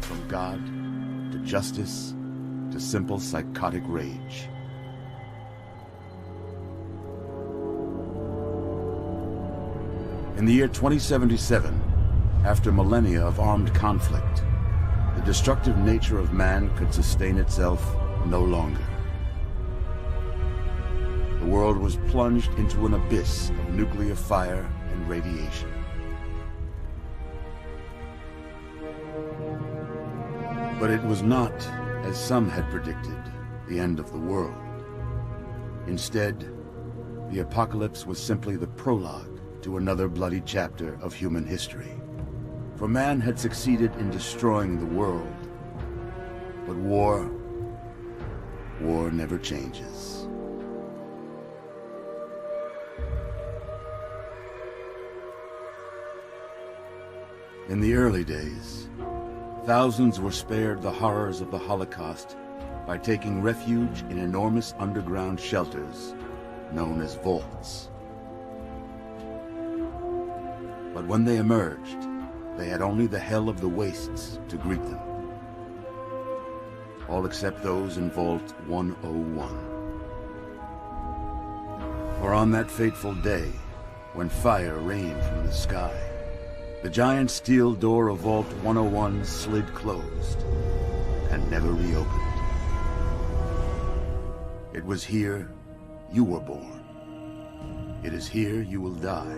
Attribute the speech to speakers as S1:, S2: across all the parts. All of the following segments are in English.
S1: From God to justice to simple psychotic rage. In the year 2077, after millennia of armed conflict, the destructive nature of man could sustain itself no longer. The world was plunged into an abyss of nuclear fire and radiation. But it was not, as some had predicted, the end of the world. Instead, the apocalypse was simply the prologue to another bloody chapter of human history. For man had succeeded in destroying the world. But war never changes. In the early days, thousands were spared the horrors of the Holocaust by taking refuge in enormous underground shelters known as vaults. But when they emerged, they had only the hell of the wastes to greet them. All except those in Vault 101. For on that fateful day, when fire rained from the sky, the giant steel door of Vault 101 slid closed and never reopened. It was here you were born. It is here you will die.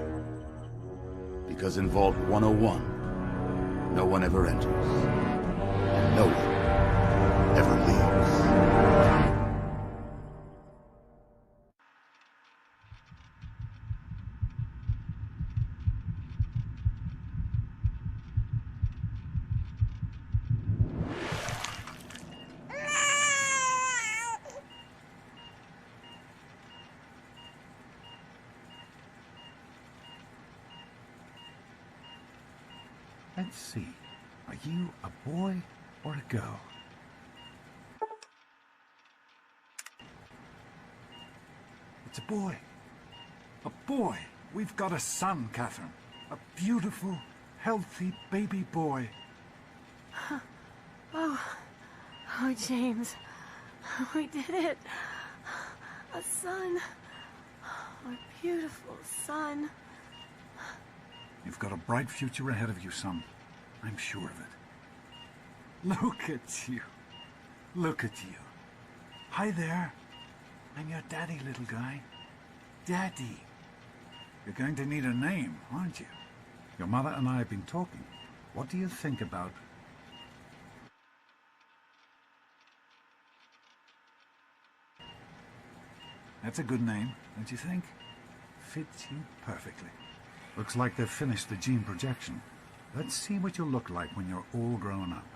S1: Because in Vault 101, no one ever enters, and no one ever leaves.
S2: Let's see. Are you a boy or a girl? It's a boy. A boy. We've got a son, Catherine. A beautiful, healthy baby boy.
S3: Oh, James. We did it. A son. A beautiful son.
S2: You've got a bright future ahead of you, son. I'm sure of it. Look at you. Look at you. Hi there. I'm your daddy, little guy. Daddy. You're going to need a name, aren't you? Your mother and I have been talking. What do you think about... That's a good name, don't you think? Fits you perfectly. Looks like they've finished the gene projection. Let's see what you'll look like when you're all grown up.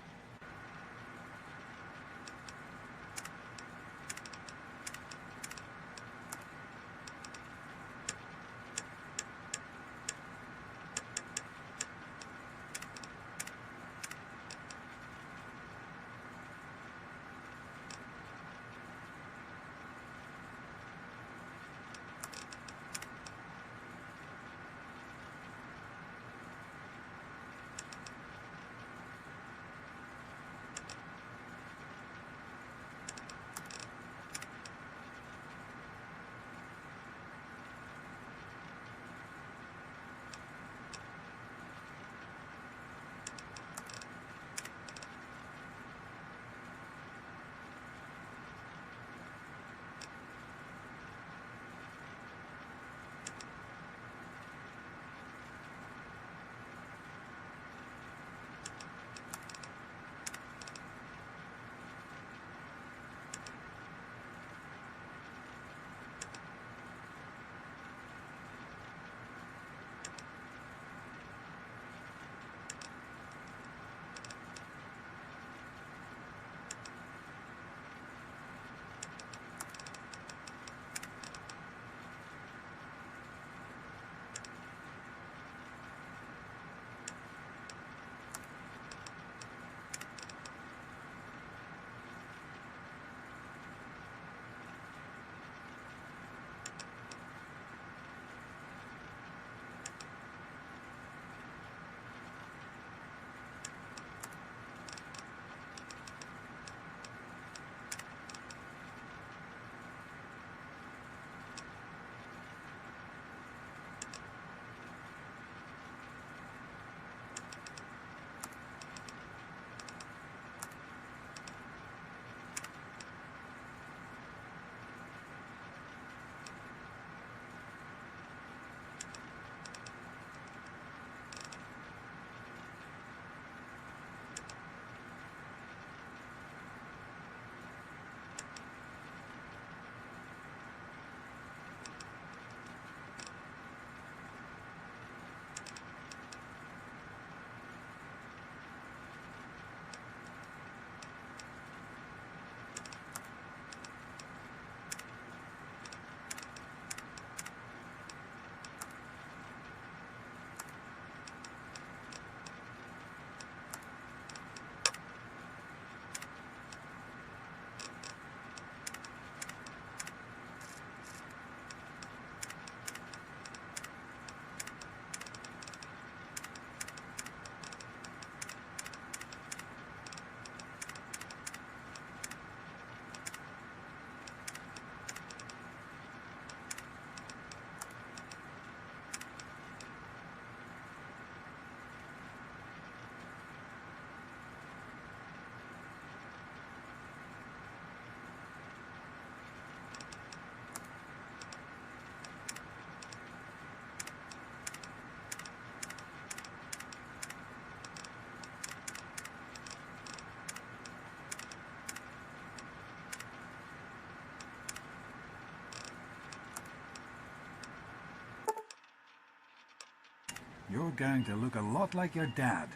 S2: you're going to look a lot like your dad.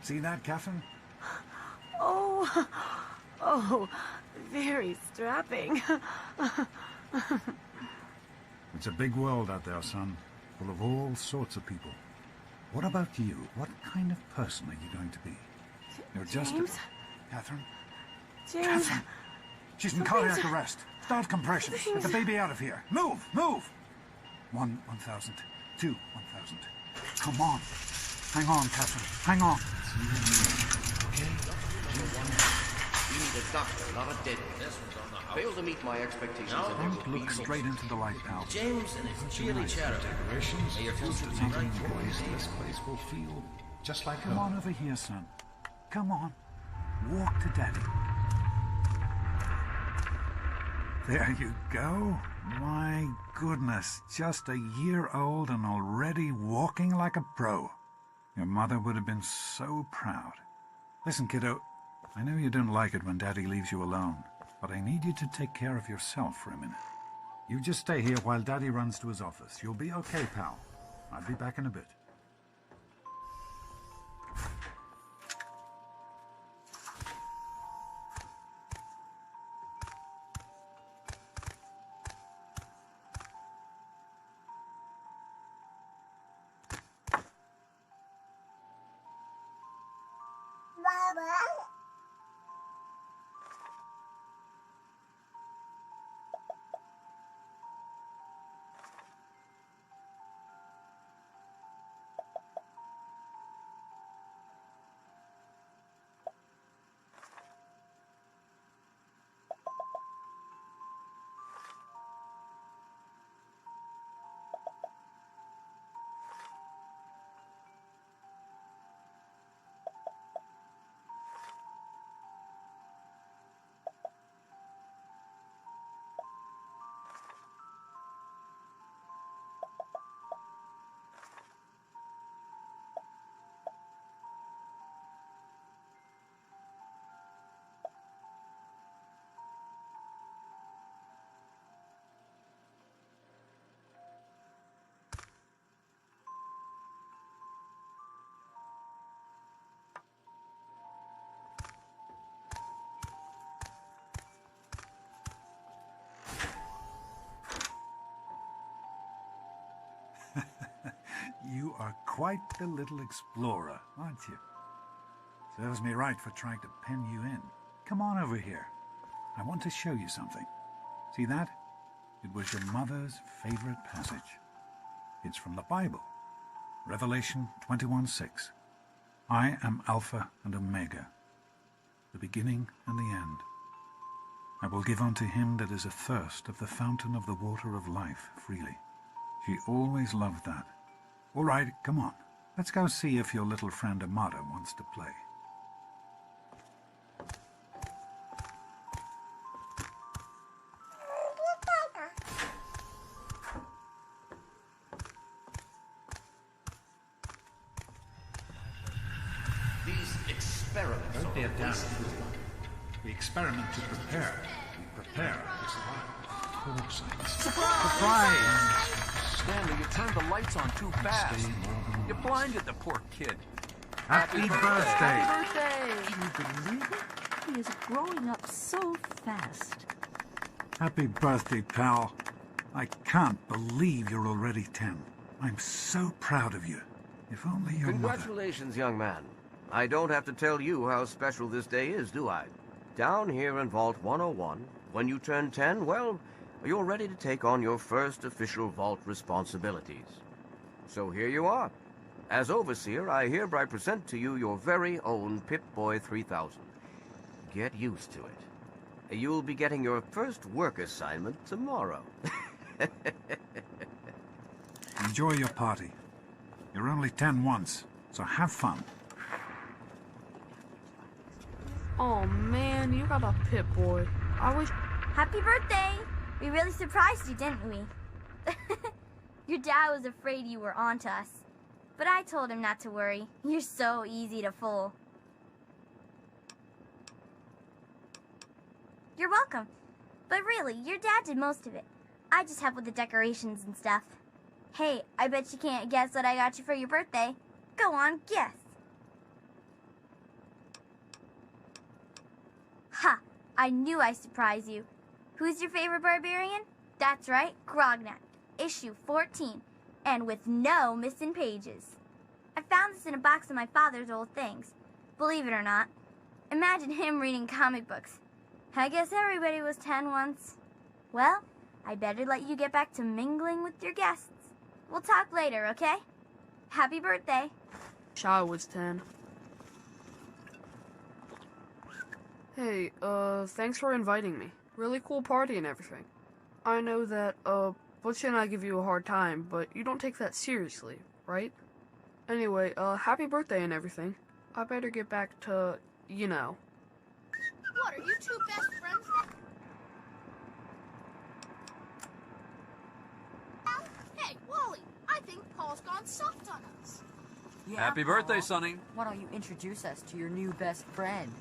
S2: See that, Catherine?
S3: Oh, oh, very strapping.
S2: It's a big world out there, son, full of all sorts of people. What about you? What kind of person are you going to be? You're just
S3: James?
S2: Catherine?
S3: James.
S2: Catherine! She's in cardiac arrest. Start compressions. Get the baby out of here. Move! Move! 1,000. 2, 1,000. Come on. Hang on, Catherine. Hang on.
S4: Okay? You need a doctor, not a dead one. Fail to meet my expectations.
S2: Don't look straight into the light, pal.
S4: James and his chilly chatter.
S5: Decorations,
S4: May your future be
S5: something
S4: bright.
S5: poised, this place will feel just like
S2: Come
S5: home.
S2: on over here, son. Come on. Walk to Daddy. There you go. My goodness, just a year old and already walking like a pro. Your mother would have been so proud. Listen, kiddo, I know you don't like it when Daddy leaves you alone, but I need you to take care of yourself for a minute. You just stay here while Daddy runs to his office. You'll be okay, pal. I'll be back in a bit. You are quite the little explorer, aren't you? Serves me right for trying to pen you in. Come on over here. I want to show you something. See that? It was your mother's favorite passage. It's from the Bible. Revelation 21:6. I am Alpha and Omega, the beginning and the end. I will give unto him that is athirst of the fountain of the water of life freely. She always loved that. All right, come on. Let's go see if your little friend Amada wants to play.
S4: These experiments
S5: Don't be a
S4: are
S5: damn
S4: wasted.
S5: fool. We experiment to prepare. We prepare to survive.
S2: Surprise!
S6: Stanley, you turned the lights on too fast. You blinded the poor kid.
S2: Happy birthday!
S3: Birthday!
S7: Can you believe it? He is growing up so fast.
S2: Happy birthday, pal. I can't believe you're already 10. I'm so proud of you. If only your mother...
S4: Congratulations, young man. I don't have to tell you how special this day is, do I? Down here in Vault 101, when you turn 10, well, you're ready to take on your first official vault responsibilities. So here you are. As Overseer, I hereby present to you your very own Pip-Boy 3000. Get used to it. You'll be getting your first work assignment tomorrow.
S2: Enjoy your party. You're only 10 once, so have fun.
S3: Oh man, you got a Pip-Boy. I wish...
S8: Happy birthday! We really surprised you, didn't we? Your dad was afraid you were onto us. But I told him not to worry. You're so easy to fool. You're welcome. But really, your dad did most of it. I just helped with the decorations and stuff. Hey, I bet you can't guess what I got you for your birthday. Go on, guess. Ha! I knew I'd surprise you. Who's your favorite barbarian? That's right, Grognak, issue 14, and with no missing pages. I found this in a box of my father's old things. Believe it or not. Imagine him reading comic books. I guess everybody was 10 once. Well, I better let you get back to mingling with your guests. We'll talk later, okay? Happy birthday.
S3: Shy was 10. Hey, thanks for inviting me. Really cool party and everything. I know that, Butch and I give you a hard time, but you don't take that seriously, right? Anyway, happy birthday and everything. I better get back to, you know.
S9: What, are you two best friends now? Hey, Wally, I think Paul's gone soft on us.
S6: Yeah, Happy birthday, Sonny.
S10: Why don't you introduce us to your new best friend?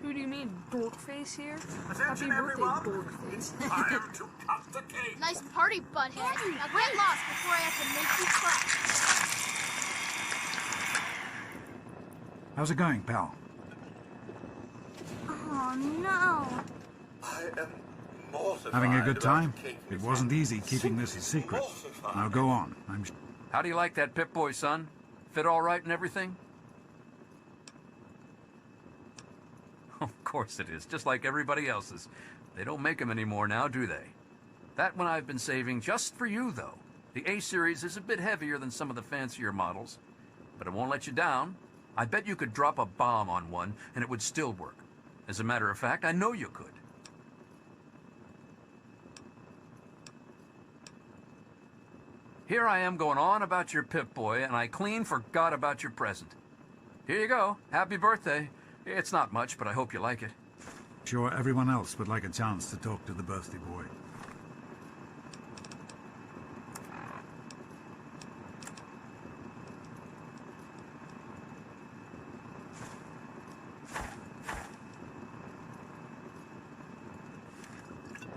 S3: Who do you mean, Dorkface here? Happy birthday, Dorkface.
S9: I am to cut the cake. Nice party, butthead. Now get lost before I have to make you cry.
S2: How's it going, pal?
S8: Oh, no.
S11: I am mortified.
S2: Having a good time?
S11: Cake
S2: It wasn't easy keeping this a secret. Now go on.
S6: How do you like that Pip-Boy, son? Fit all right and everything? Of course it is, just like everybody else's. They don't make them anymore now, do they? That one I've been saving just for you, though. The A-Series is a bit heavier than some of the fancier models, but it won't let you down. I bet you could drop a bomb on one, and it would still work. As a matter of fact, I know you could. Here I am going on about your Pip-Boy, and I clean forgot about your present. Here you go. Happy birthday. It's not much, but I hope you like it.
S2: Sure everyone else would like a chance to talk to the birthday boy.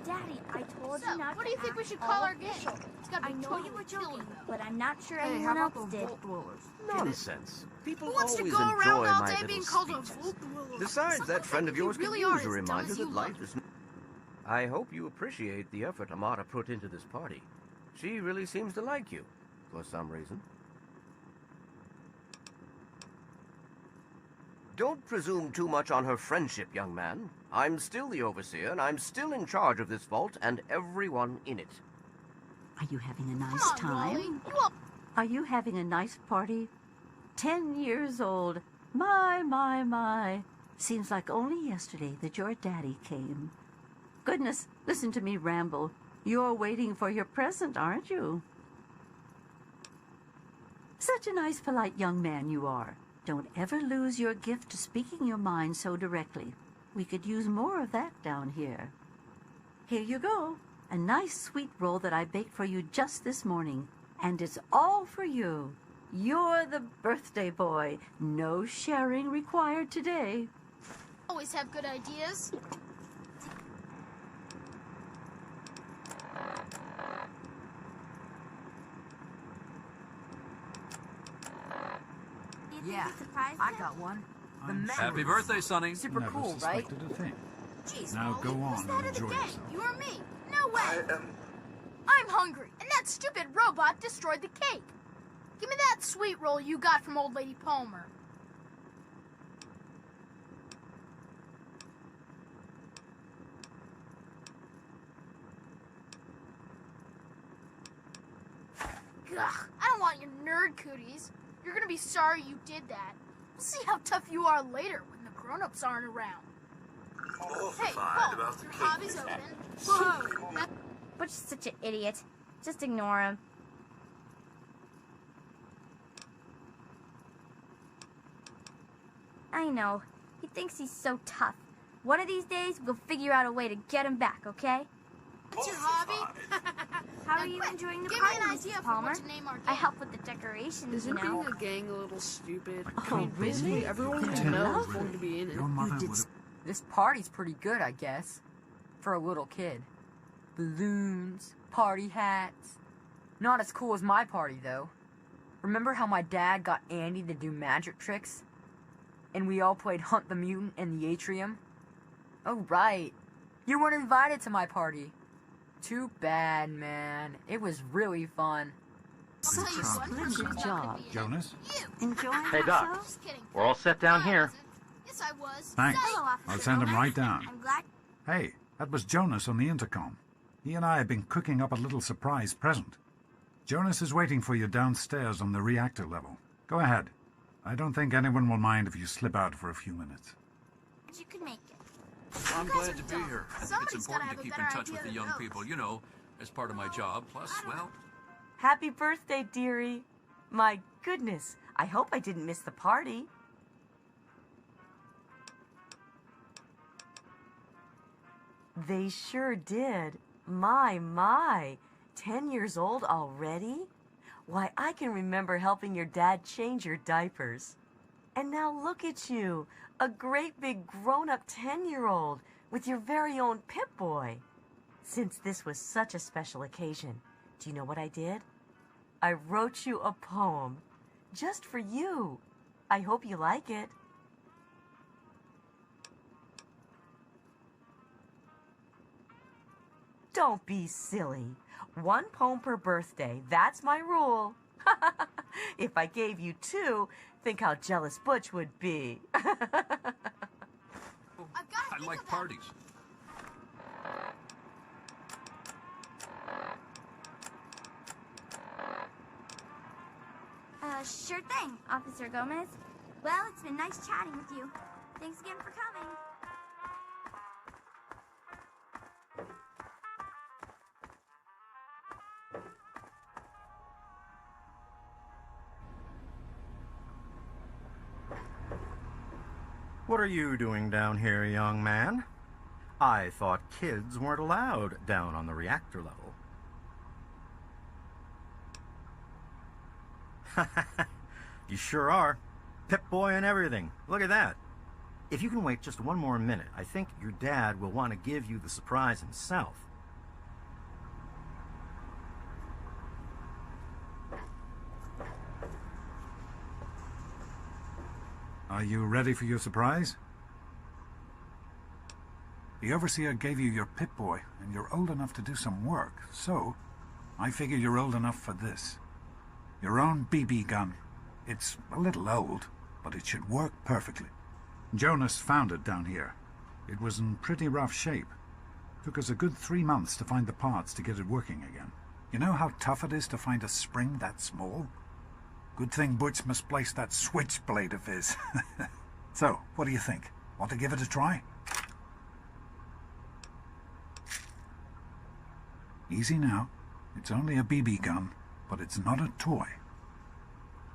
S8: Daddy, I told you not
S9: What do
S8: to
S9: you think we
S8: act
S9: should call
S8: all
S9: our
S8: day.
S9: official? It's gotta be
S8: I know
S9: totally
S8: you were
S9: killer,
S8: joking,
S9: though.
S8: but I'm not sure
S3: Hey,
S8: anyone
S3: how about
S8: else
S3: the
S8: did.
S3: Vault Dwellers?
S4: Nonsense. People
S9: Who wants to
S4: always
S9: go
S4: enjoy
S9: around all
S4: my
S9: day
S4: little
S9: being called a
S4: speeches.
S9: Vault Dweller?
S4: Besides, that friend of yours could
S9: really
S4: use
S9: are
S4: a
S9: as dumb
S4: reminder
S9: as
S4: that
S9: you
S4: life
S9: look.
S4: is... I hope you appreciate the effort Amata put into this party. She really seems to like you, for some reason. Don't presume too much on her friendship, young man. I'm still the overseer, and I'm still in charge of this vault and everyone in it.
S7: Are you having a nice
S9: Come on,
S7: time?
S9: Wally. You up?
S7: Are you having a nice party? 10 years old. My. Seems like only yesterday that your daddy came. Goodness, listen to me ramble. You're waiting for your present, aren't you? Such a nice, polite young man you are. Don't ever lose your gift to speaking your mind so directly. We could use more of that down here. Here you go. A nice sweet roll that I baked for you just this morning. And it's all for you. You're the birthday boy. No sharing required today.
S9: Always have good ideas.
S10: Yeah, I got one. The
S2: I'm
S10: Maverick.
S6: Happy birthday, Sonny.
S10: Super
S2: Never
S10: cool, right?
S2: suspected a thing.
S9: Jeez,
S2: Now
S9: Wally,
S2: go
S9: who's
S2: on
S9: the
S2: and
S9: head of the
S2: enjoy
S9: gang?
S2: yourself.
S9: You or me? No way.
S11: I am...
S9: I'm hungry, and that stupid robot destroyed the cake. Give me that sweet roll you got from old lady Palmer. Ugh, I don't want your nerd cooties. You're gonna be sorry you did that. We'll see how tough you are later when the grown-ups aren't around. Hey, Paul, your hobby's open. Whoa.
S8: Butch is such an idiot. Just ignore him. I know. He thinks he's so tough. One of these days, we'll figure out a way to get him back, okay?
S9: What's your hobby?
S8: How are you enjoying the
S9: Give
S8: party,
S9: me an
S8: Mrs.
S9: idea for
S8: Palmer?
S9: what to name our
S8: I
S9: game.
S8: help with the decorations,
S3: Isn't
S8: you know.
S3: being a gang a little stupid?
S7: Oh,
S3: I mean, basically
S7: really?
S3: everyone you
S2: Ten
S3: know
S2: years
S3: is going to be in it.
S2: Your mother
S10: You did
S2: would have...
S10: This party's pretty good, I guess. For a little kid. Balloons, party hats. Not as cool as my party, though. Remember how my dad got Andy to do magic tricks? And we all played Hunt the Mutant in the atrium? Oh, right. You weren't invited to my party. Too bad, man. It was really fun.
S7: Splendid job.
S2: Jonas?
S7: Enjoying
S12: Hey, Doc.
S7: yourself?
S12: We're all set down here.
S9: Yes, I was.
S2: Thanks.
S8: Hello, Officer
S2: I'll send him
S8: Gomez.
S2: right down.
S8: I'm glad.
S2: Hey, that was Jonas on the intercom. He and I have been cooking up a little surprise present. Jonas is waiting for you downstairs on the reactor level. Go ahead. I don't think anyone will mind if you slip out for a few minutes.
S8: You could make it.
S6: I'm
S9: You guys
S6: glad
S9: are
S6: to be
S9: dumb.
S6: here. I think it's
S9: Somebody's gotta
S6: important
S9: have
S6: to
S9: a
S6: keep in
S9: better
S6: touch with
S9: idea
S6: the
S9: than
S6: young
S9: those.
S6: people, you know, as part of my job. Plus, well,
S13: Happy birthday, dearie. My goodness, I hope I didn't miss the party. They sure did. My. 10 years old already? Why, I can remember helping your dad change your diapers. And now look at you, a great big grown-up 10-year-old with your very own Pip-Boy. Since this was such a special occasion, do you know what I did? I wrote you a poem, just for you. I hope you like it. Don't be silly. 1 poem per birthday, that's my rule. If I gave you 2, think how jealous Butch would be.
S6: I like parties.
S8: Sure thing, Officer Gomez. Well, it's been nice chatting with you. Thanks again for coming.
S12: What are you doing down here, young man? I thought kids weren't allowed down on the reactor level. You sure are. Pip-Boy and everything. Look at that. If you can wait just 1 more minute, I think your dad will want to give you the surprise himself.
S2: Are you ready for your surprise? The Overseer gave you your Pip-Boy, and you're old enough to do some work, so I figure you're old enough for this. Your own BB gun. It's a little old, but it should work perfectly. Jonas found it down here. It was in pretty rough shape. Took us a good 3 months to find the parts to get it working again. You know how tough it is to find a spring that small? Good thing Butch misplaced that switchblade of his. So, what do you think? Want to give it a try? Easy now. It's only a BB gun, but it's not a toy.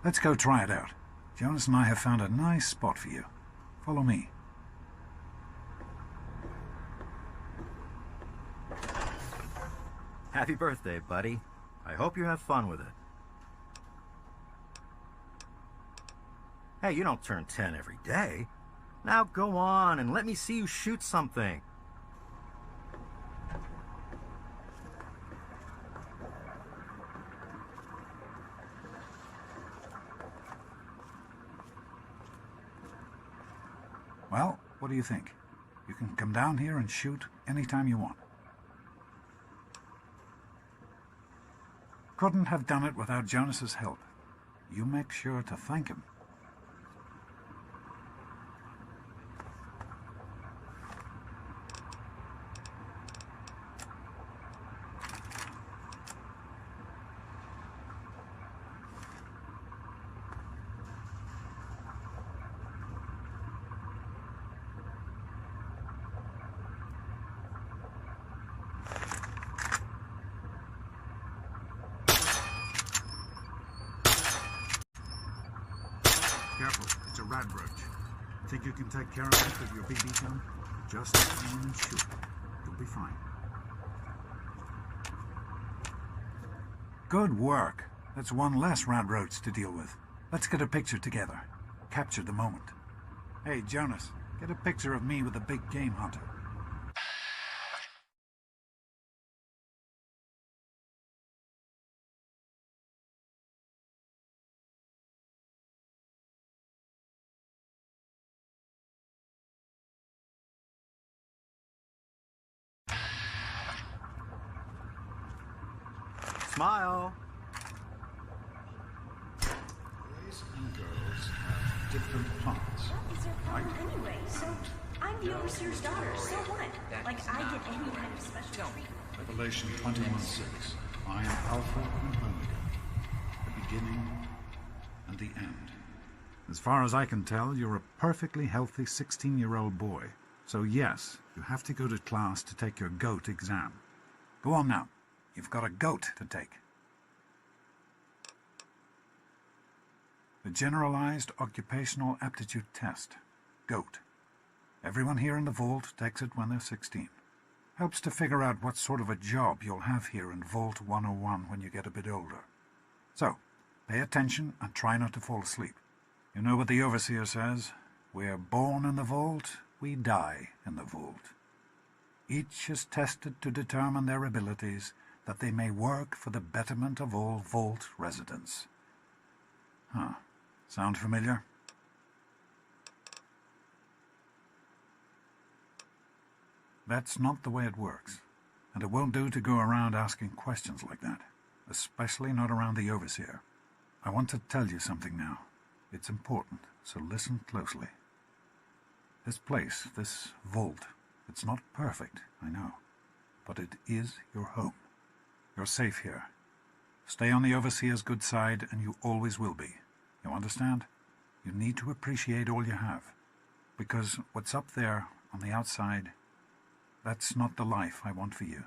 S2: Let's go try it out. Jonas and I have found a nice spot for you. Follow me.
S12: Happy birthday, buddy. I hope you have fun with it. Hey, you don't turn 10 every day. Now go on and let me see you shoot something.
S2: Well, what do you think? You can come down here and shoot anytime you want. Couldn't have done it without Jonas's help. You make sure to thank him. Careful, it's a ragnarok. Think you can take care of it with your BB gun? Just aim and shoot. You'll be fine. Good work. That's 1 less ragnarok to deal with. Let's get a picture together. Capture the moment. Hey, Jonas, get a picture of me with a big game hunter.
S12: Smile.
S5: Boys and girls have different parts.
S14: What is your problem anyway? So, I'm the overseer's daughter, so what? Like, I get any kind of special treatment.
S5: Revelation 21:6. I am Alpha and Omega, the beginning and the end. As far as I can tell, you're a perfectly healthy 16-year-old boy. So yes, you have to go to class to take your GOAT exam. Go on now. You've got a GOAT to take. The Generalized Occupational Aptitude Test. GOAT. Everyone here in the vault takes it when they're 16. Helps to figure out what sort of a job you'll have here in Vault 101 when you get a bit older. So, pay attention and try not to fall asleep. You know what the Overseer says? We're born in the vault, we die in the vault. Each is tested to determine their abilities, that they may work for the betterment of all vault residents. Huh. Sound familiar? That's not the way it works, and it won't do to go around asking questions like that, especially not around the Overseer. I want to tell you something now. It's important, so listen closely. This place, this vault, it's not perfect, I know, but it is your home. You're safe here. Stay on the Overseer's good side, and you always will be. You understand? You need to appreciate all you have, because what's up there on the outside, that's not the life I want for you.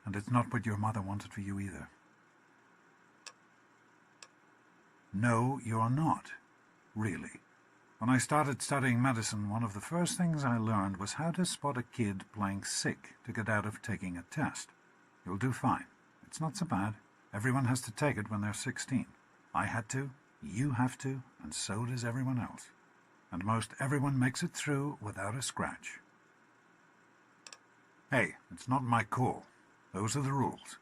S5: And it's not what your mother wanted for you either. No, you're not. Really. When I started studying medicine, one of the first things I learned was how to spot a kid playing sick to get out of taking a test. You'll do fine. It's not so bad. Everyone has to take it when they're 16. I had to, you have to, and so does everyone else. And most everyone makes it through without a scratch. Hey, it's not my call. Those are the rules.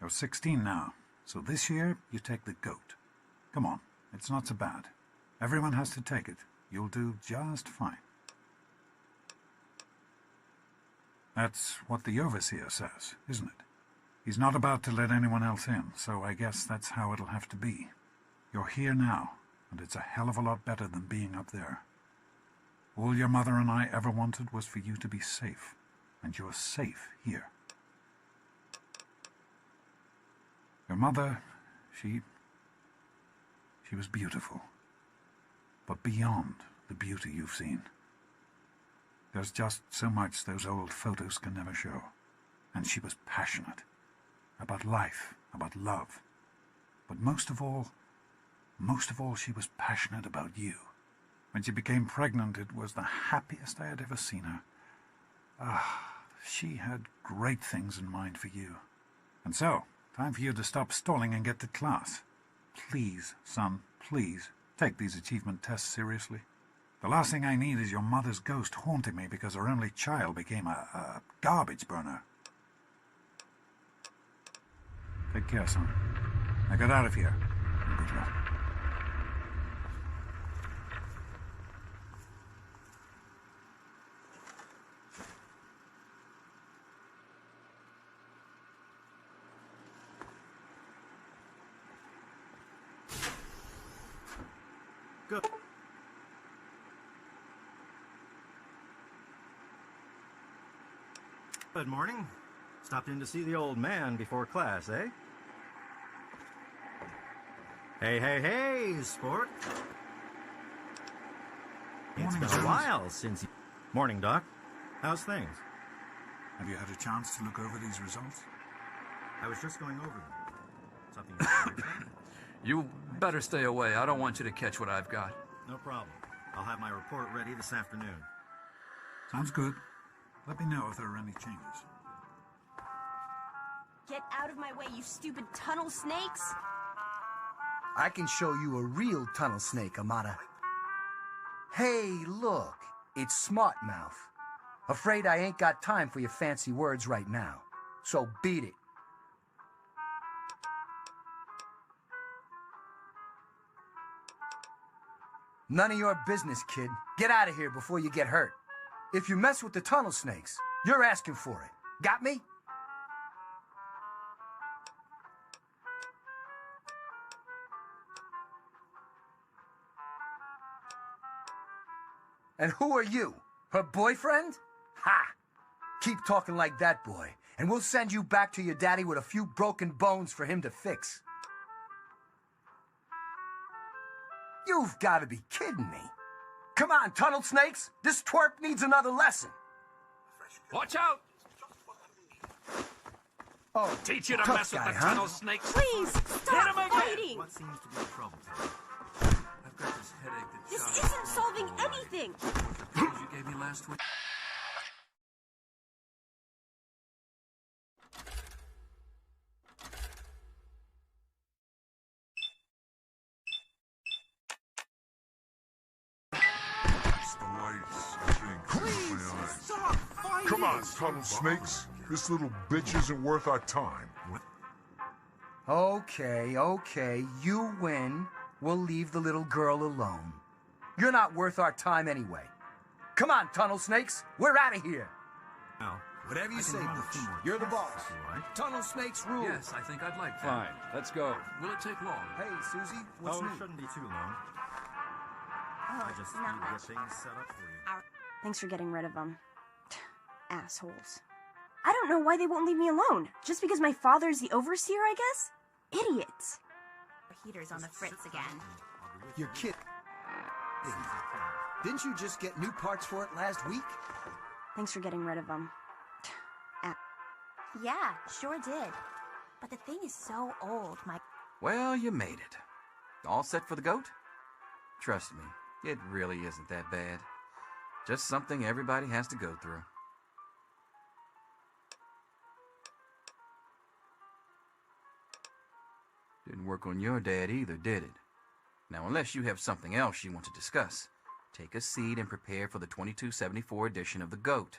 S5: You're 16 now, so this year you take the GOAT. Come on, it's not so bad. Everyone has to take it. You'll do just fine. That's what the Overseer says, isn't it? He's not about to let anyone else in, so I guess that's how it'll have to be. You're here now, and it's a hell of a lot better than being up there. All your mother and I ever wanted was for you to be safe, and you're safe here. Your mother, she was beautiful, but beyond the beauty you've seen. There's just so much those old photos can never show. And she was passionate about life, about love. But most of all, she was passionate about you. When she became pregnant, it was the happiest I had ever seen her. She had great things in mind for you. And so, time for you to stop stalling and get to class. Please, son, please, take these achievement tests seriously. The last thing I need is your mother's ghost haunting me because her only child became a garbage burner. Take care, son. Now get out of here. And good luck.
S12: Good. Good morning. Stopped in to see the old man before class, eh? Hey, sport. It's been a while since you... Morning, Doc. How's things?
S5: Have you had a chance to look over these results?
S12: I was just going over them. Something you want to say?
S6: You better stay away. I don't want you to catch what I've got.
S12: No problem. I'll have my report ready this afternoon.
S5: Sounds good. Let me know if there are any changes.
S14: Get out of my way, you stupid tunnel snakes!
S15: I can show you a real tunnel snake, Amata. Hey, look. It's Smart Mouth. Afraid I ain't got time for your fancy words right now. So beat it. None of your business, kid. Get out of here before you get hurt. If you mess with the tunnel snakes, you're asking for it. Got me? And who are you? Her boyfriend? Ha! Keep talking like that, boy, and we'll send you back to your daddy with a few broken bones for him to fix. You've got to be kidding me. Come on, tunnel snakes. This twerp needs another lesson.
S6: Watch out!
S15: Oh,
S6: teach you to
S15: tough
S6: mess with
S15: guy,
S6: the
S15: huh?
S6: tunnel snakes.
S14: Please,
S6: Hit
S14: stop
S6: him again.
S14: fighting!
S6: What seems to be the trouble, Tony? I've got this headache that
S14: This isn't solving anything!
S6: The pills you gave me last week.
S16: Come on, tunnel snakes. This little bitch isn't worth our time.
S15: Okay. You win. We'll leave the little girl alone. You're not worth our time anyway. Come on, tunnel snakes. We're out of here.
S12: Now,
S15: whatever you say, Butch. You're the boss. Tunnel snakes rule.
S6: Yes, I think I'd like that.
S17: Fine, let's go.
S6: Will it take long?
S15: Hey, Susie, what's new?
S12: it shouldn't be too long. I just need to get things set up for you.
S18: Thanks for getting rid of them. Assholes. I don't know why they won't leave me alone. Just because my father's the overseer, I guess? Idiots.
S14: Heater's on the fritz again.
S15: You're kidding. Didn't you just get new parts for it last week?
S18: Thanks for getting rid of them.
S8: Yeah, sure did. But the thing is so old,
S6: Well, you made it. All set for the goat? Trust me, it really isn't that bad. Just something everybody has to go through. Didn't work on your dad either, did it? Now, unless you have something else you want to discuss, take a seat and prepare for the 2274 edition of the GOAT.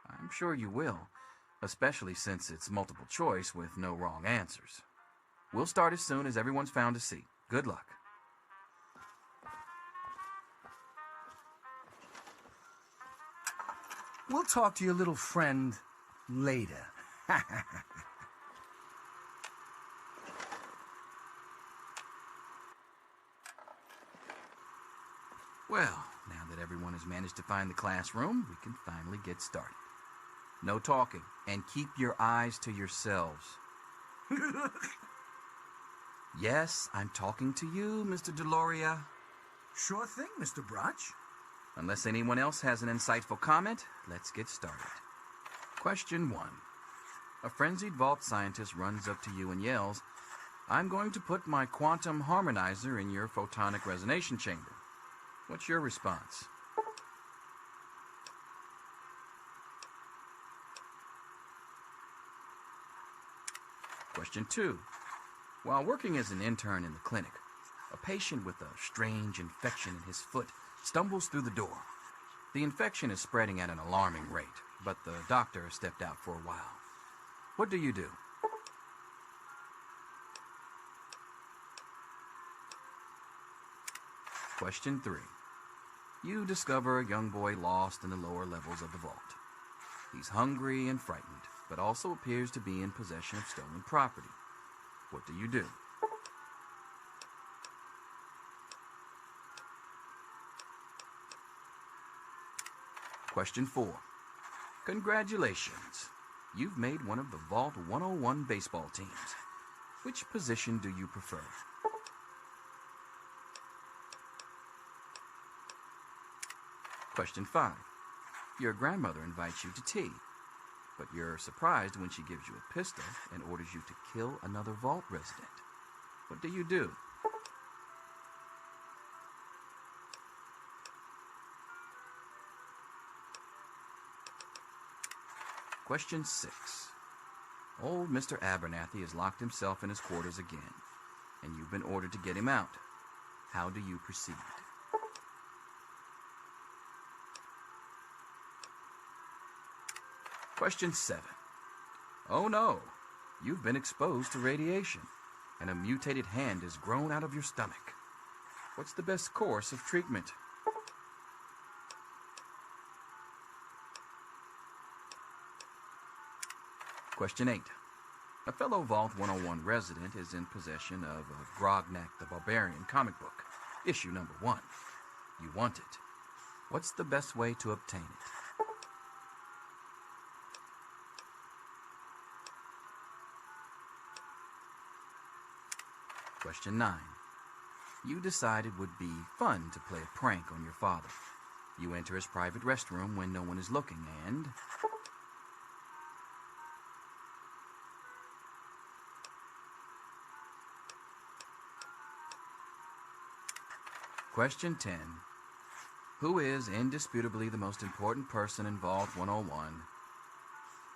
S6: I'm sure you will, especially since it's multiple choice with no wrong answers. We'll start as soon as everyone's found a seat. Good luck.
S15: We'll talk to your little friend later.
S6: Well, now that everyone has managed to find the classroom, we can finally get started. No talking, and keep your eyes to yourselves. Yes, I'm talking to you, Mr. Deloria.
S15: Sure thing, Mr. Brotch.
S6: Unless anyone else has an insightful comment, let's get started. Question 1. A frenzied vault scientist runs up to you and yells, "I'm going to put my quantum harmonizer in your photonic resonation chamber." What's your response? Question 2. While working as an intern in the clinic, a patient with a strange infection in his foot stumbles through the door. The infection is spreading at an alarming rate, but the doctor has stepped out for a while. What do you do? Question 3. You discover a young boy lost in the lower levels of the vault. He's hungry and frightened, but also appears to be in possession of stolen property. What do you do? Question 4. Congratulations. You've made one of the Vault 101 baseball teams. Which position do you prefer? Question 5. Your grandmother invites you to tea, but you're surprised when she gives you a pistol and orders you to kill another vault resident. What do you do? Question 6. Old Mr. Abernathy has locked himself in his quarters again, and you've been ordered to get him out. How do you proceed? Question 7. Oh no, you've been exposed to radiation, and a mutated hand has grown out of your stomach. What's the best course of treatment? Question 8. A fellow Vault 101 resident is in possession of a Grognak the Barbarian comic book. Issue number 1. You want it. What's the best way to obtain it? Question 9. You decided it would be fun to play a prank on your father. You enter his private restroom when no one is looking, and... Question 10. Who is indisputably the most important person in Vault 101?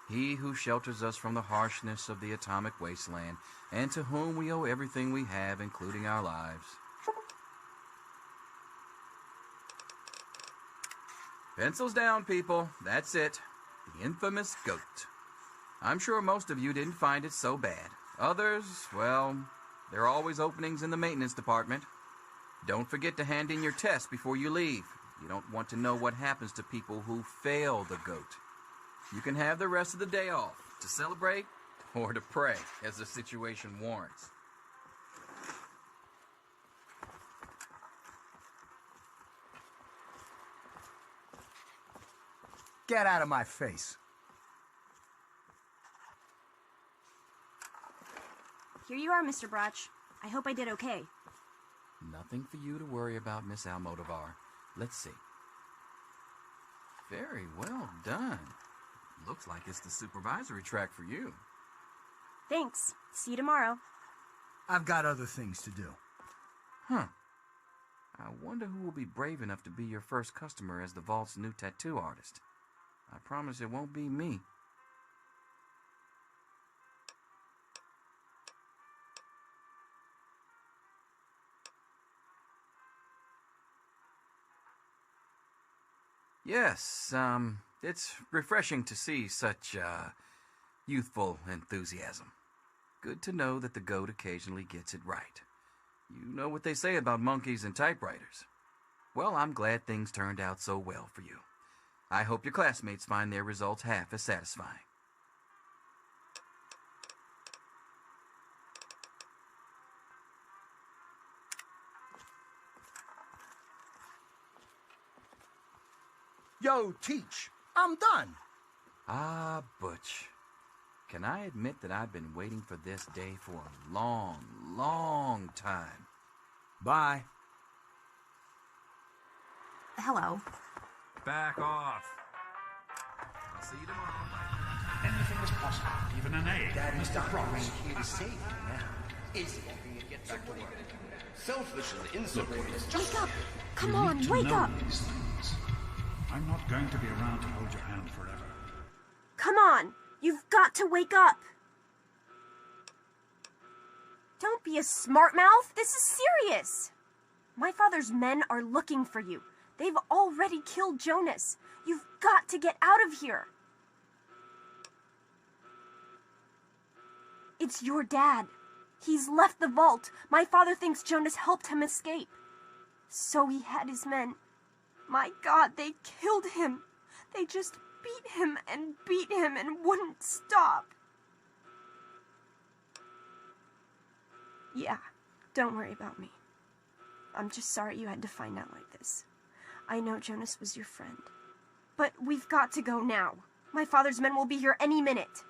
S6: He who shelters us from the harshness of the atomic wasteland, and to whom we owe everything we have, including our lives. Pencils down, people. That's it. The infamous goat. I'm sure most of you didn't find it so bad. Others, well, there are always openings in the maintenance department. Don't forget to hand in your test before you leave. You don't want to know what happens to people who fail the goat. You can have the rest of the day off to celebrate or to pray, as the situation warrants.
S15: Get out of my face.
S18: Here you are, Mr. Brotch. I hope I did okay.
S6: Nothing for you to worry about, Miss Almodovar. Let's see. Very well done. Looks like it's the supervisory track for you.
S18: Thanks. See you tomorrow.
S15: I've got other things to do.
S6: Huh. I wonder who will be brave enough to be your first customer as the Vault's new tattoo artist. I promise it won't be me. Yes, it's refreshing to see such, youthful enthusiasm. Good to know that the goat occasionally gets it right. You know what they say about monkeys and typewriters. Well, I'm glad things turned out so well for you. I hope your classmates find their results half as satisfying.
S15: Yo, Teach, I'm done.
S6: Ah, Butch. Can I admit that I've been waiting for this day for a long, long time?
S15: Bye.
S18: Hello.
S5: Back off.
S6: I'll see you tomorrow.
S5: Anything is possible, even an A.
S17: Daddy's
S5: Mr.
S17: not Promise.
S5: Promise.
S17: Here to save you now. Is he? Get back to work. Selfish and insubordinate.
S18: Wake up! Come
S5: You
S18: on,
S5: need to
S18: wake
S5: know
S18: up!
S5: these things. I'm not going to be around to hold your hand forever.
S18: Come on! You've got to wake up! Don't be a smart mouth! This is serious! My father's men are looking for you. They've already killed Jonas. You've got to get out of here! It's your dad. He's left the vault. My father thinks Jonas helped him escape. So he had his men. My God, they killed him. They just beat him and wouldn't stop. Yeah, don't worry about me. I'm just sorry you had to find out like this. I know Jonas was your friend. But we've got to go now. My father's men will be here any minute.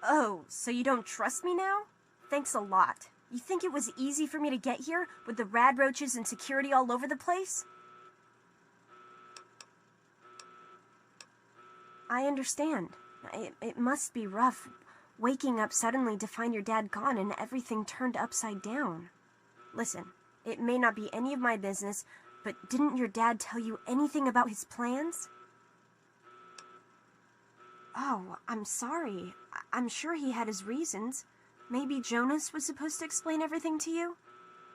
S18: Oh, so you don't trust me now? Thanks a lot. You think it was easy for me to get here with the rad roaches and security all over the place? I understand. It must be rough, waking up suddenly to find your dad gone and everything turned upside down. Listen, it may not be any of my business, but didn't your dad tell you anything about his plans? Oh, I'm sorry. I'm sure he had his reasons. Maybe Jonas was supposed to explain everything to you?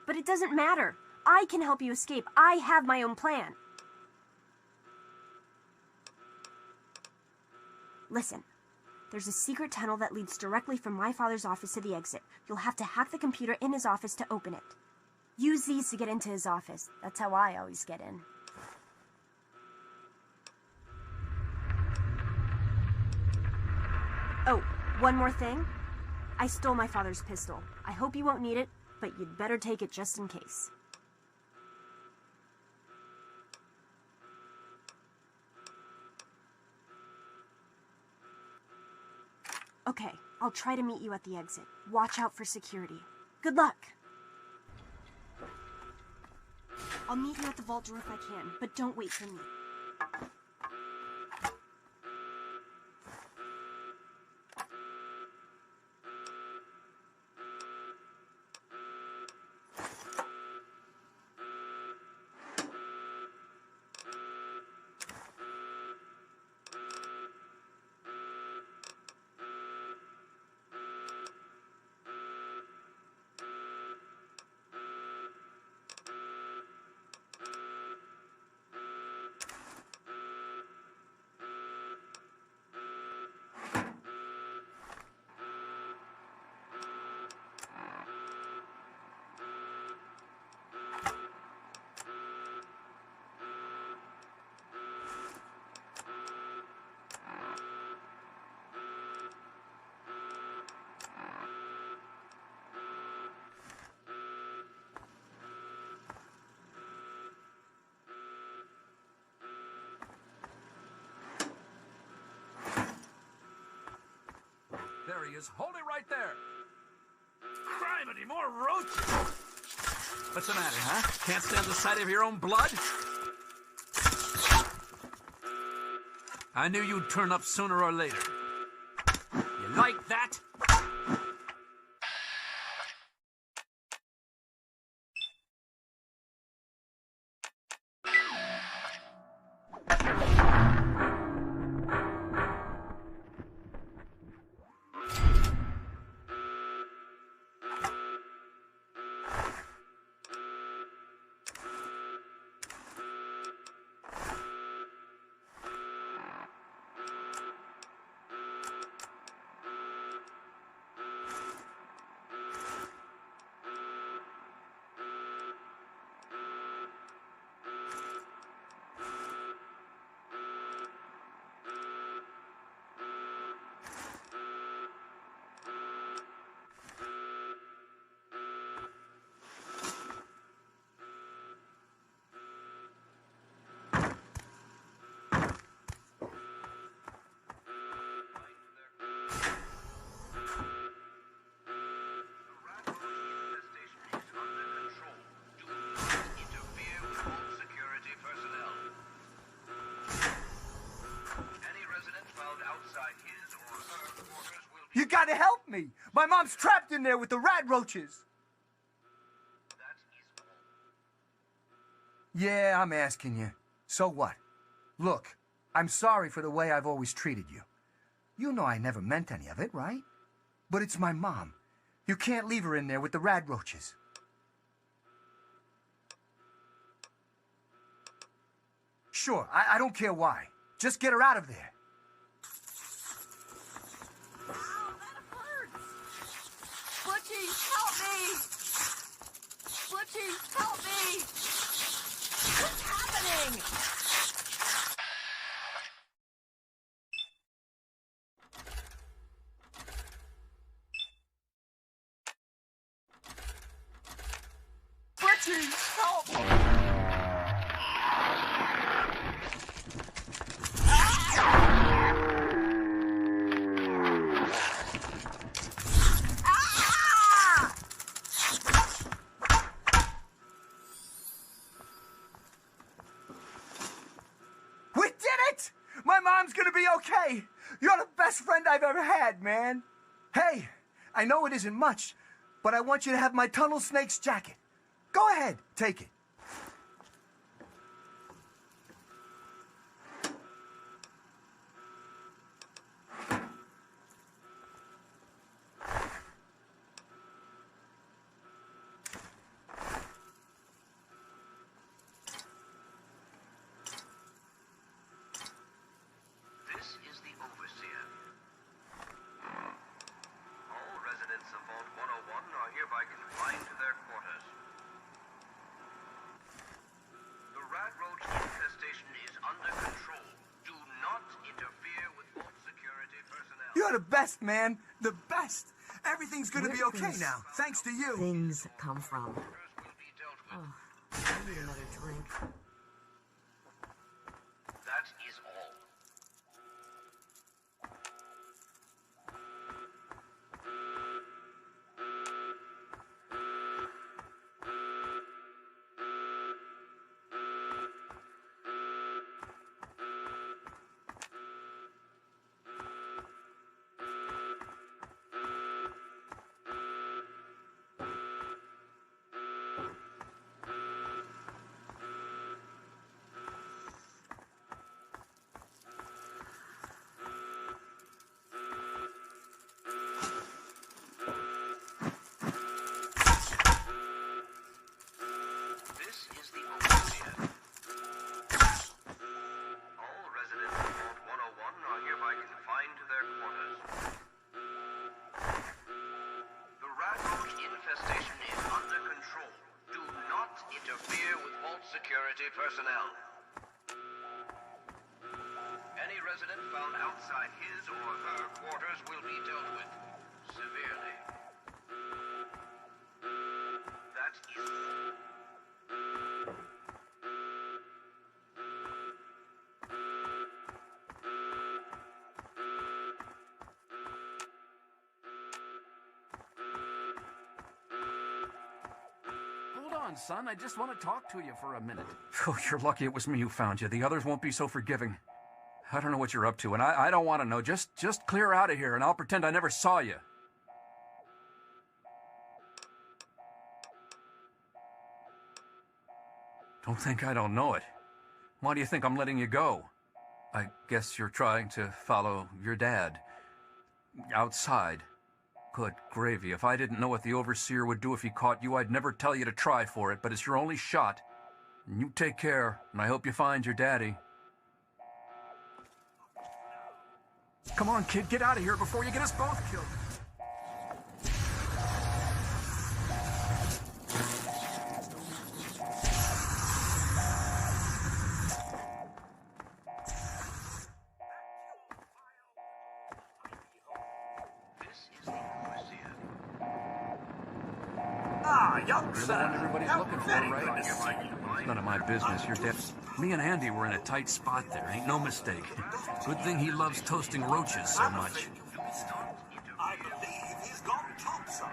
S18: But it doesn't matter. I can help you escape. I have my own plan. Listen, there's a secret tunnel that leads directly from my father's office to the exit. You'll have to hack the computer in his office to open it. Use these to get into his office. That's how I always get in. One more thing. I stole my father's pistol. I hope you won't need it, but you'd better take it just in case. Okay, I'll try to meet you at the exit. Watch out for security. Good luck! I'll meet you at the vault door if I can, but don't wait for me.
S6: There he is. Hold it right there. Criminy, more roaches. What's the matter, huh? Can't stand the sight of your own blood? I knew you'd turn up sooner or later. You like that?
S15: You gotta help me! My mom's trapped in there with the rat roaches! Yeah, I'm asking you. So what? Look, I'm sorry for the way I've always treated you. You know I never meant any of it, right? But it's my mom. You can't leave her in there with the rat roaches. Sure, I don't care why. Just get her out of there.
S19: Butchie, help me! Butchie, help me! What's happening? Butchie, help me!
S15: Okay, you're the best friend I've ever had, man. Hey, I know it isn't much, but I want you to have my Tunnel Snake's jacket. Go ahead, take it. You're the best, man. The best. Everything's gonna be okay now, thanks to you.
S13: Things come from. Oh, I need another drink.
S17: That is all. Security personnel. Any resident found outside his or her quarters will be dealt with severely. That is all.
S6: Son, I just want to talk to you for a minute. Oh, you're lucky it was me who found you. The others won't be so forgiving. I don't know what you're up to, and I don't want to know. Just clear out of here, and I'll pretend I never saw you. Don't think I don't know it. Why do you think I'm letting you go? I guess you're trying to follow your dad. Outside. Good gravy. If I didn't know what the Overseer would do if he caught you, I'd never tell you to try for it, but it's your only shot. And you take care, and I hope you find your daddy. Come on, kid, get out of here before you get us both killed. You're the one everybody's looking for, right? It's none of my business. You're dead. Me and Andy were in a tight spot there. Ain't no mistake. Good thing he loves toasting roaches so much.
S11: I believe he's gone topside.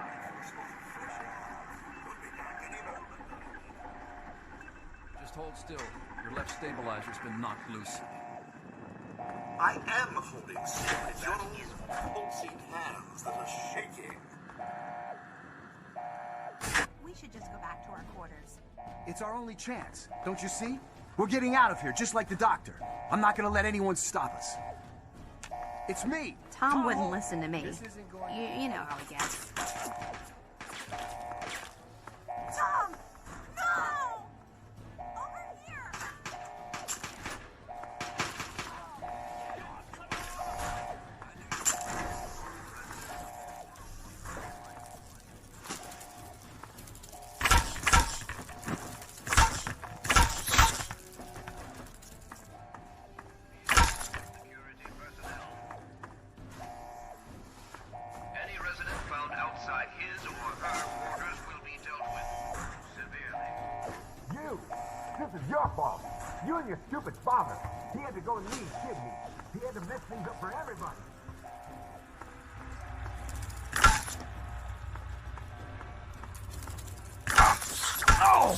S6: Just hold still. Your left stabilizer's been knocked loose.
S11: I am holding still. It's your pulsing hands that are shaking.
S14: We should just go back to our quarters.
S15: It's our only chance, don't you see? We're getting out of here, just like the doctor. I'm not gonna let anyone stop us. It's me!
S20: Tom wouldn't listen to me. You know how he gets.
S14: Tom! No! Over here!
S21: You and your stupid father. He had to go and leave, didn't he? He had to mess things up for everybody.
S6: Oh!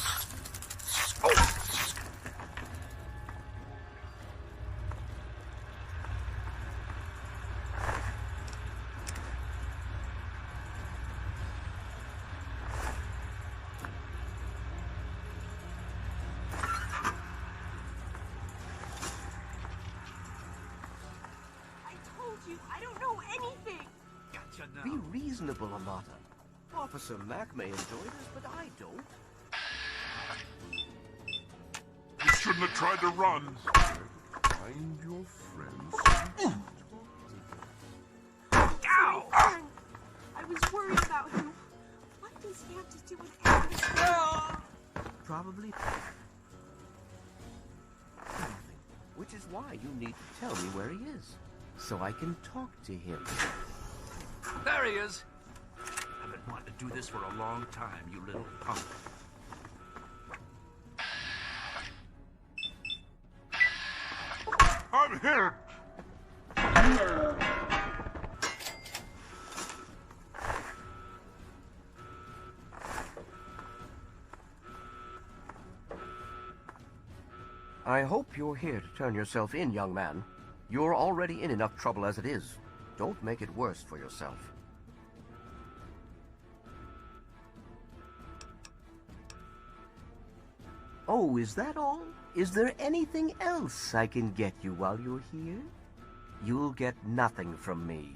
S14: I don't know anything.
S17: Gotcha now. Be reasonable, Amata. Officer Mack may enjoy this, but I don't.
S16: You shouldn't have tried to run. Find your friends.
S14: Ow! I was worried about him. What does he have to do with everything?
S17: Probably nothing. Which is why you need to tell me where he is.
S4: so I can talk to him.
S1: There he is! I've been wanting to do this for a long time, you little punk.
S16: I'm here!
S4: I hope you're here to turn yourself in, young man. You're already in enough trouble as it is. Don't make it worse for yourself. Oh, is that all? Is there anything else I can get you while you're here? You'll get nothing from me.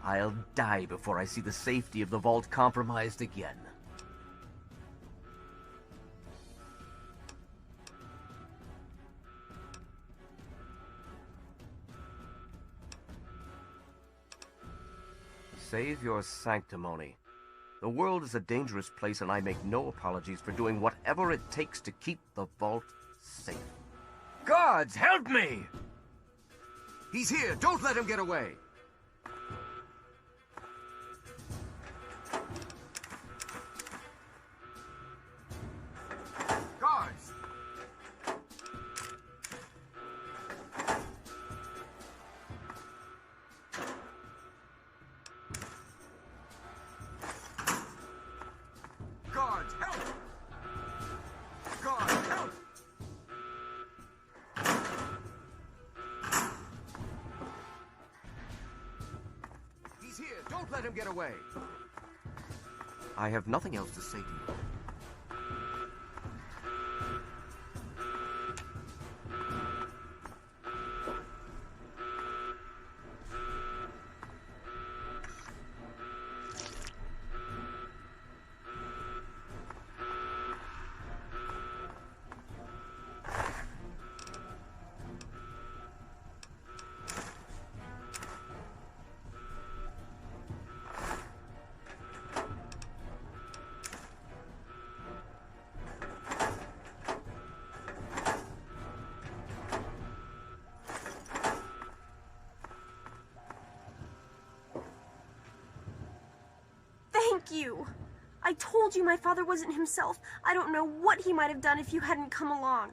S4: I'll die before I see the safety of the vault compromised again. Save your sanctimony. The world is a dangerous place, and I make no apologies for doing whatever it takes to keep the vault safe. Guards, help me! He's here! Don't let him get away! Guards! Guards, help! Guards, help! He's here! Don't let him get away! I have nothing else to say to you.
S18: Thank you! I told you my father wasn't himself. I don't know what he might have done if you hadn't come along.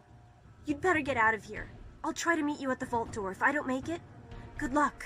S18: You'd better get out of here. I'll try to meet you at the vault door. If I don't make it, good luck.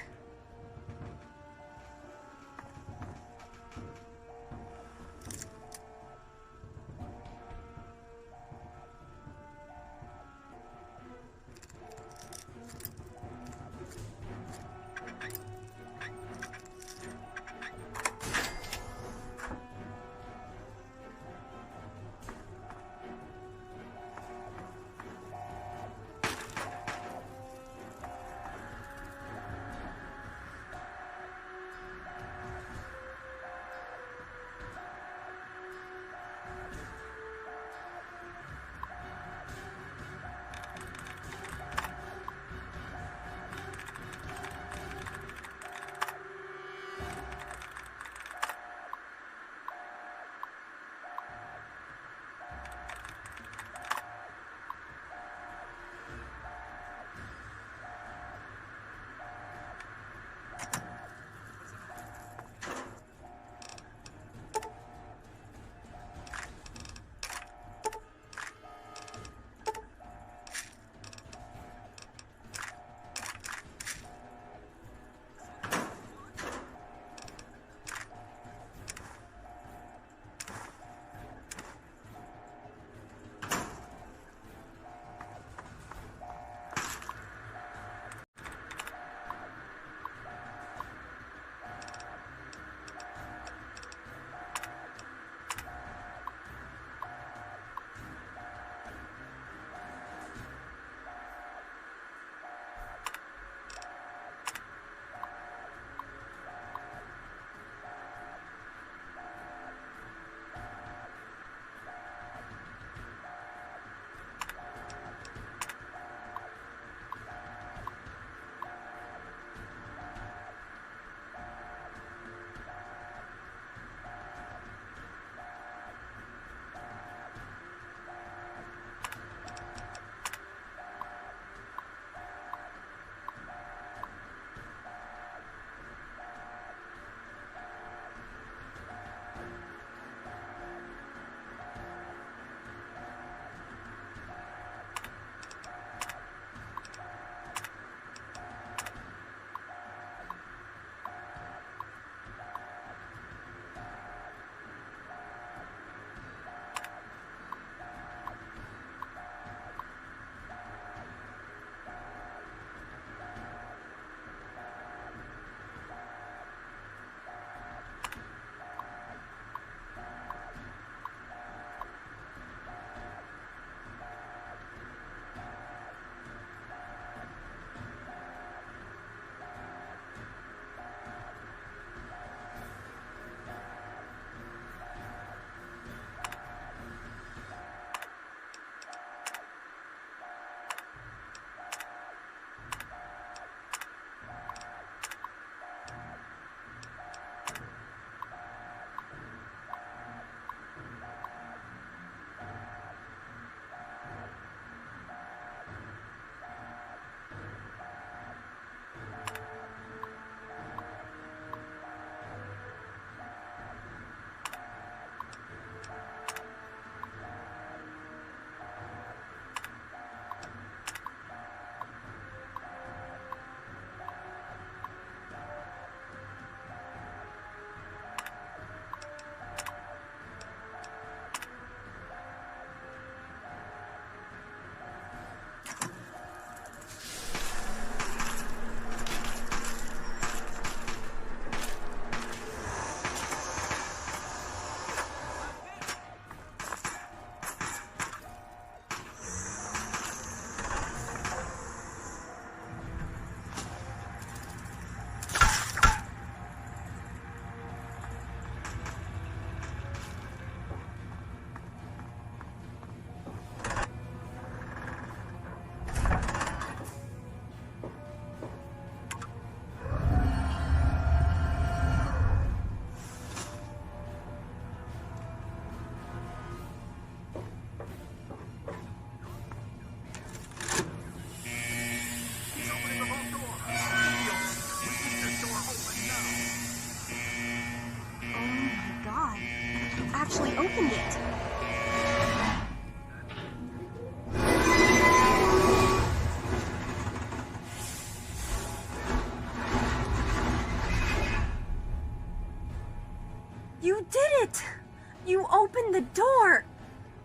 S18: opened the door!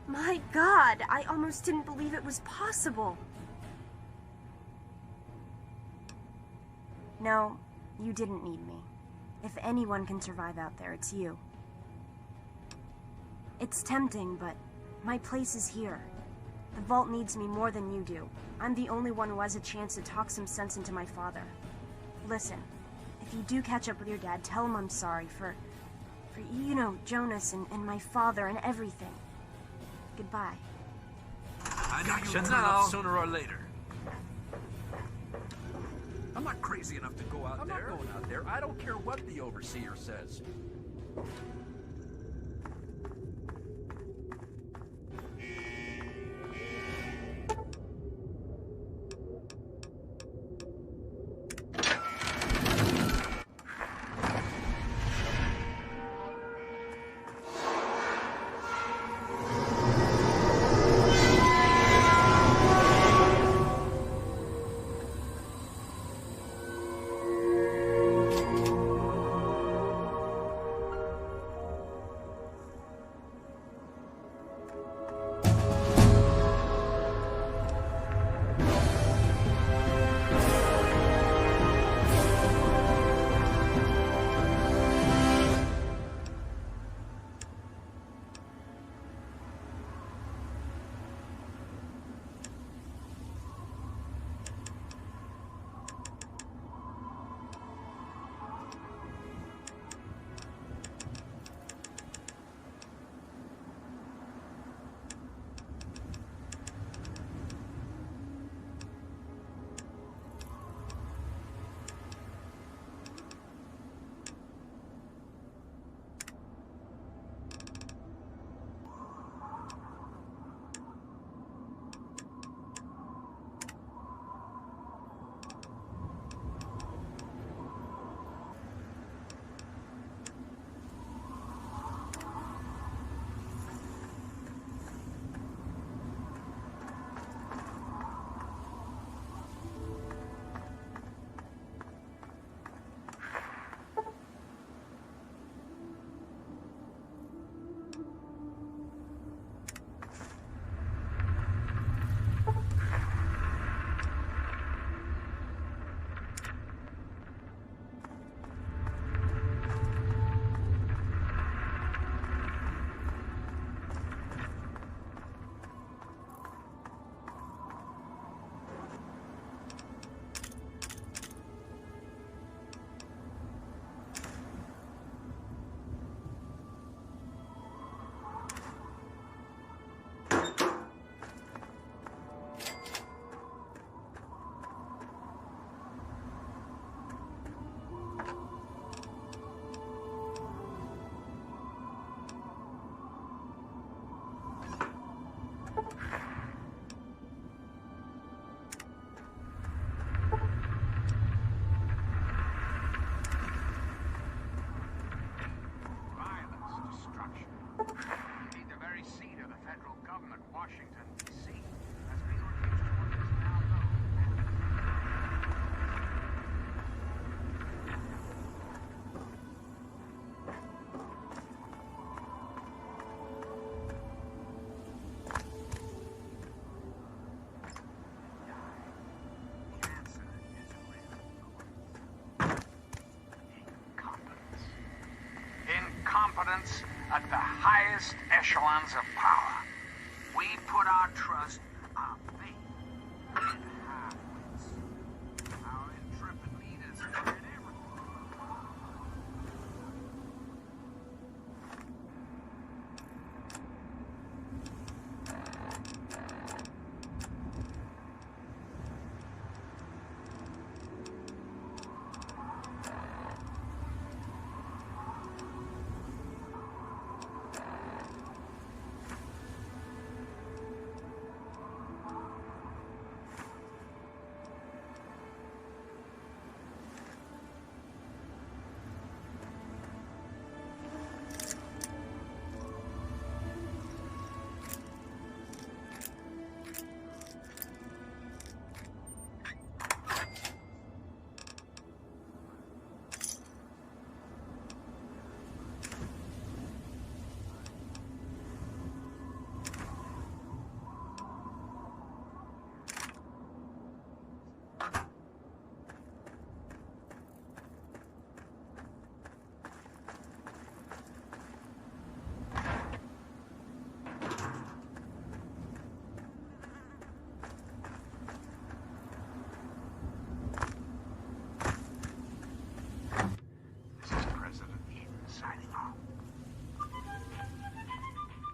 S18: My God, I almost didn't believe it was possible. No, you didn't need me. If anyone can survive out there, it's you. It's tempting, but my place is here. The vault needs me more than you do. I'm the only one who has a chance to talk some sense into my father. Listen, if you do catch up with your dad, tell him I'm sorry for you know, Jonas and my father and everything. Goodbye.
S1: I knew you would turn up sooner or later. I'm not crazy enough to go out there.
S6: I'm not going out there. I don't care what the overseer says.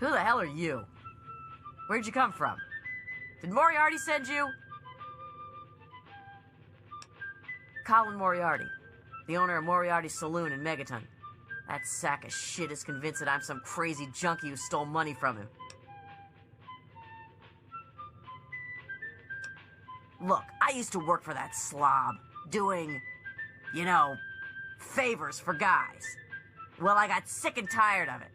S13: Who the hell are you? Where'd you come from? Did Moriarty send you? Colin Moriarty, the owner of Moriarty's Saloon in Megaton. That sack of shit is convinced that I'm some crazy junkie who stole money from him. Look, I used to work for that slob, doing, you know, favors for guys. Well, I got sick and tired of it.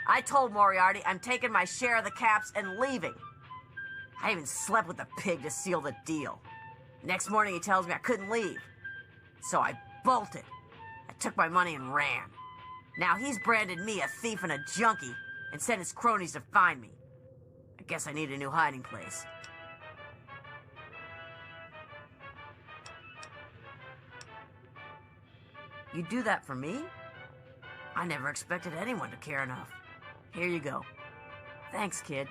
S13: I told Moriarty I'm taking my share of the caps and leaving. I even slept with the pig to seal the deal. Next morning he tells me I couldn't leave. So I bolted. I took my money and ran. Now he's branded me a thief and a junkie and sent his cronies to find me. I guess I need a new hiding place. You do that for me? I never expected anyone to care enough. Here you go. Thanks, kid.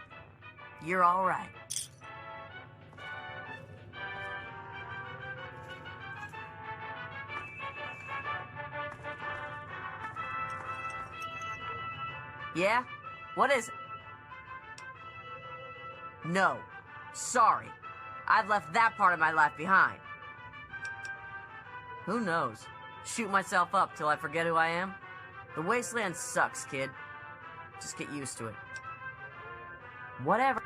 S13: You're all right. Yeah? What is it? No. Sorry. I've left that part of my life behind. Who knows? Shoot myself up till I forget who I am? The wasteland sucks, kid. Just get used to it. Whatever.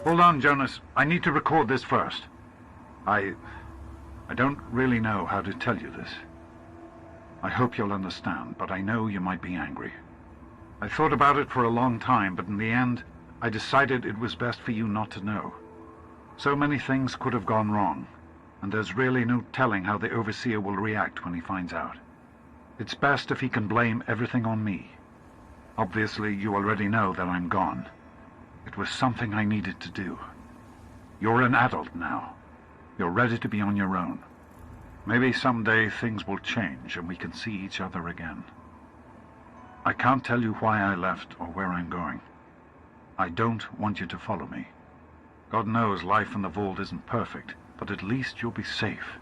S5: Hold on, Jonas. I need to record this first. I don't really know how to tell you this. I hope you'll understand, but I know you might be angry. I thought about it for a long time, but in the end, I decided it was best for you not to know. So many things could have gone wrong, and there's really no telling how the Overseer will react when he finds out. It's best if he can blame everything on me. Obviously, you already know that I'm gone. It was something I needed to do. You're an adult now. You're ready to be on your own. Maybe someday things will change and we can see each other again. I can't tell you why I left or where I'm going. I don't want you to follow me. God knows life in the vault isn't perfect, but at least you'll be safe.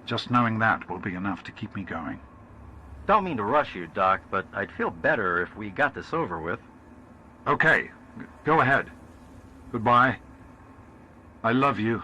S5: Just knowing that will be enough to keep me going.
S12: Don't mean to rush you, Doc, but I'd feel better if we got this over with.
S5: Okay. Go ahead. Goodbye. I love you.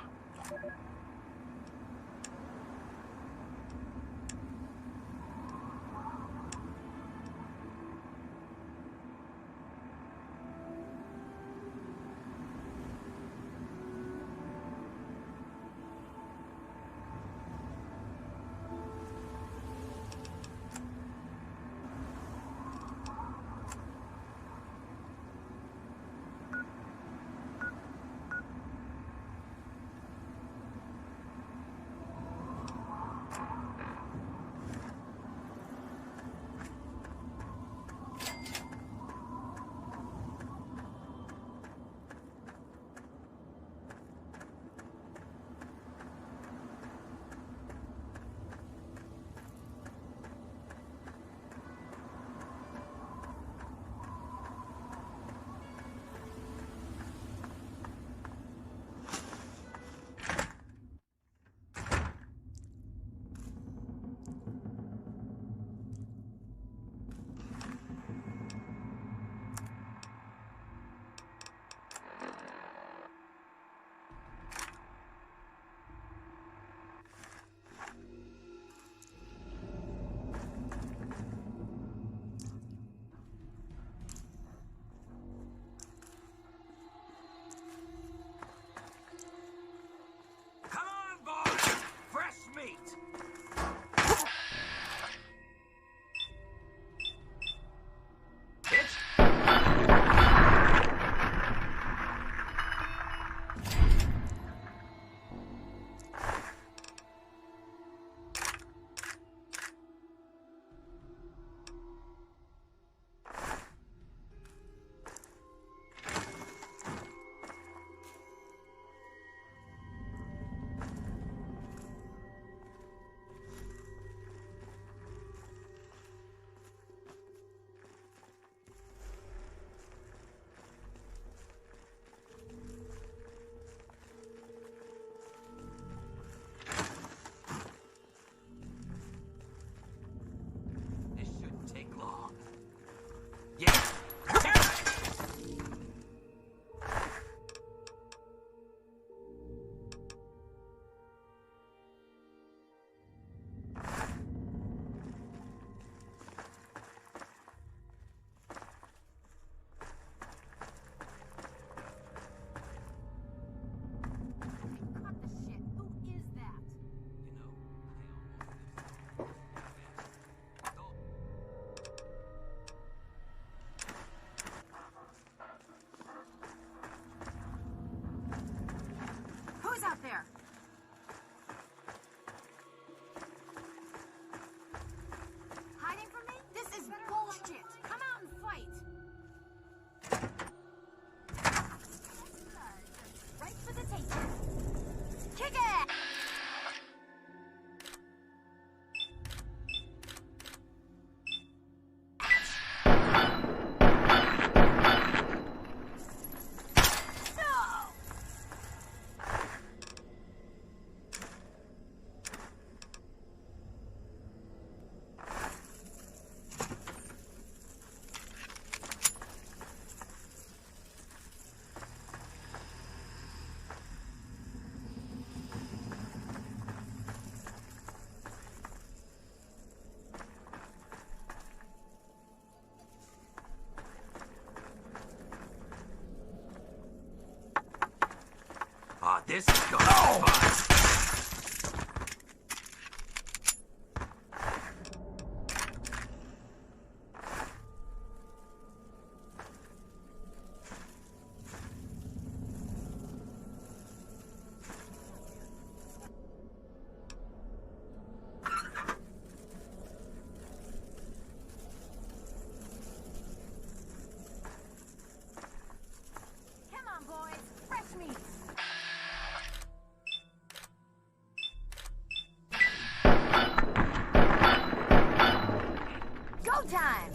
S1: this is gonna be fun.
S19: Time!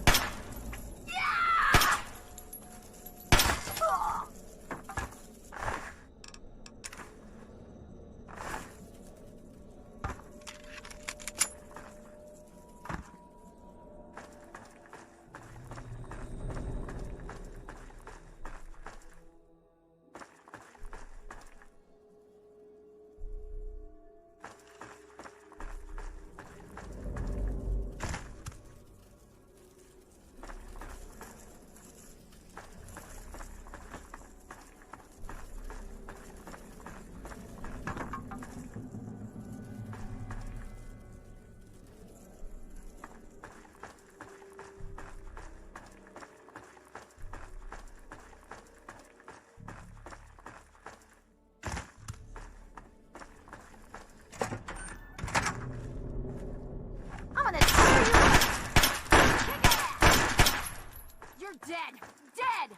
S19: You're dead! Dead!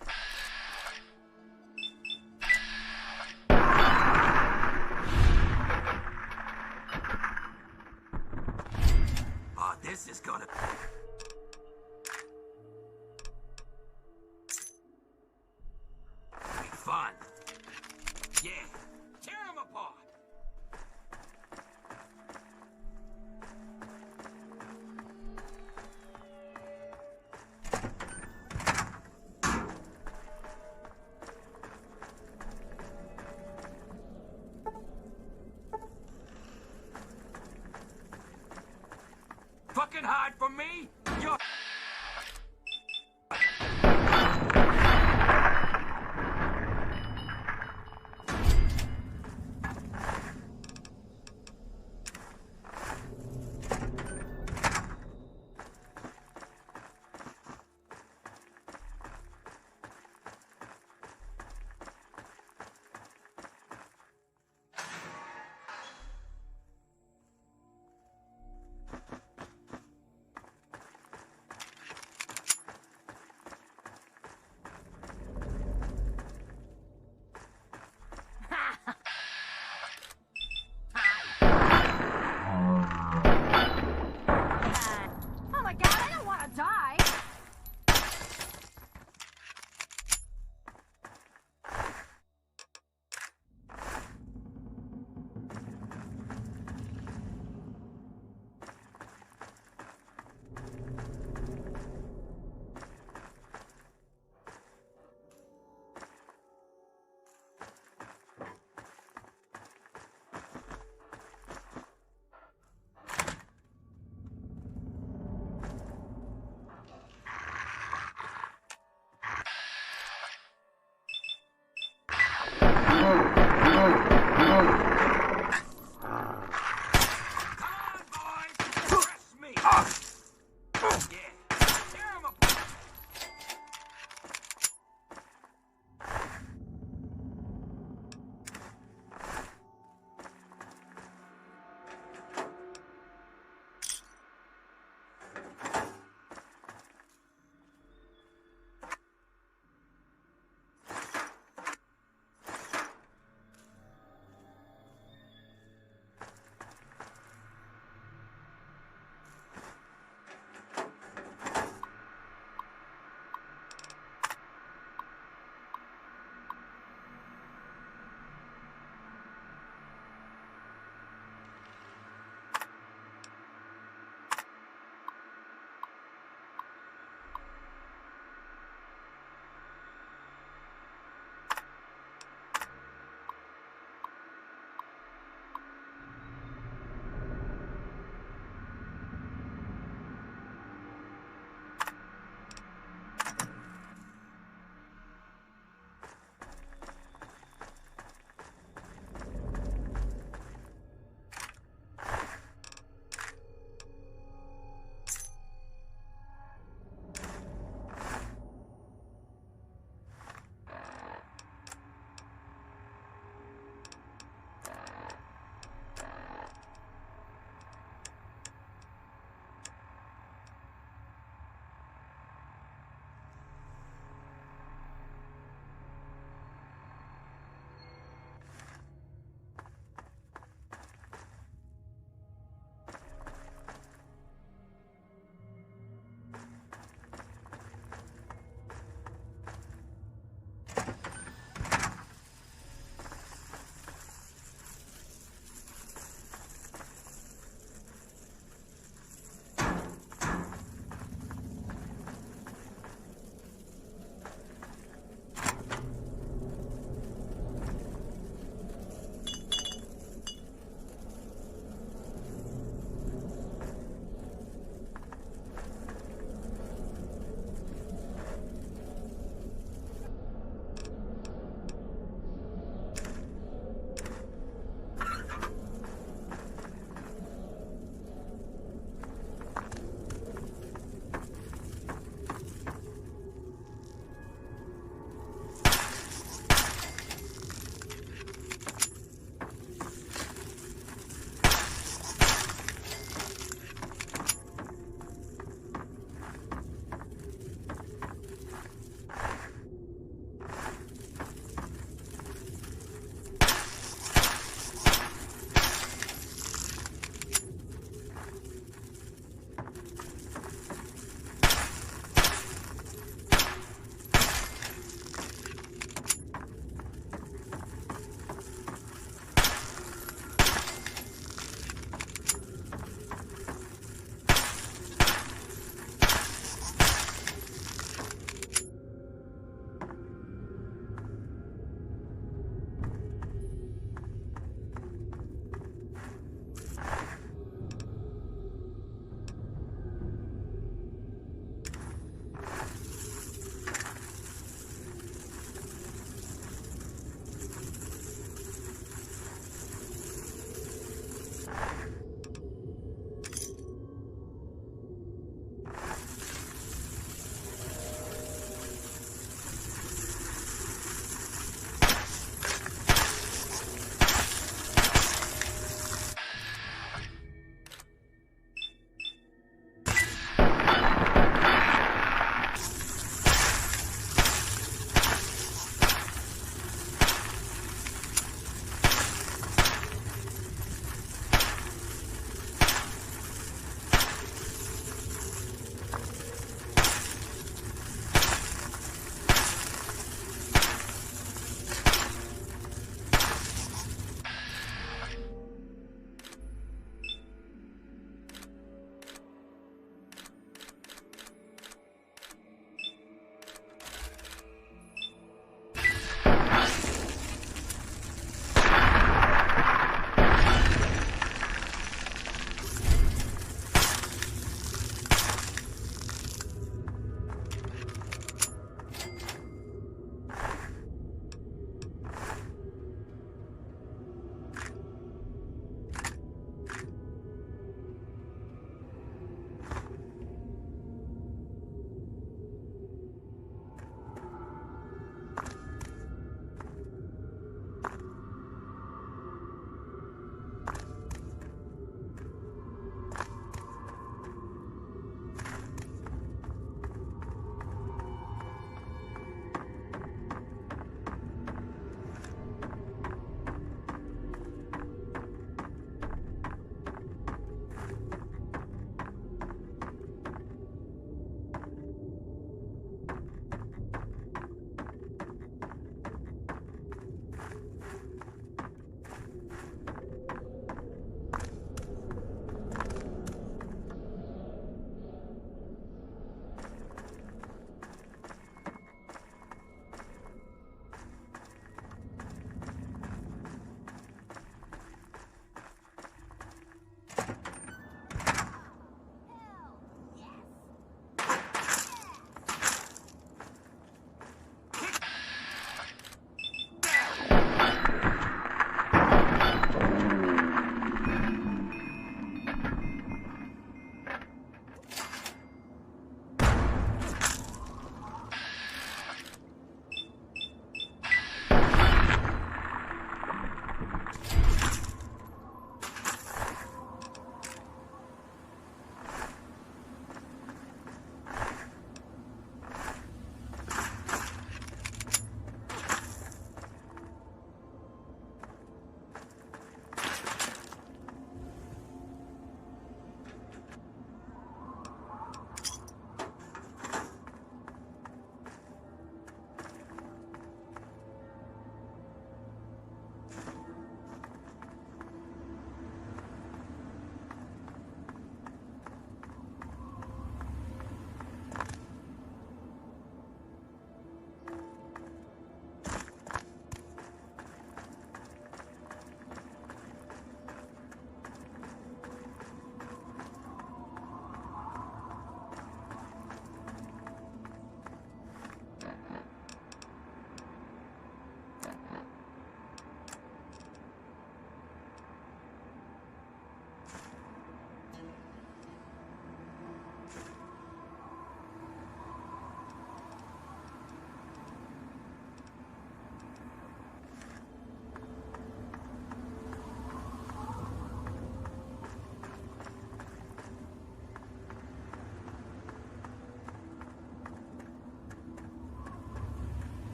S1: Oh, this is gonna... be fun. Yeah, tear them apart. Fucking hide from me? You're...
S19: Oh my god, I don't want to die!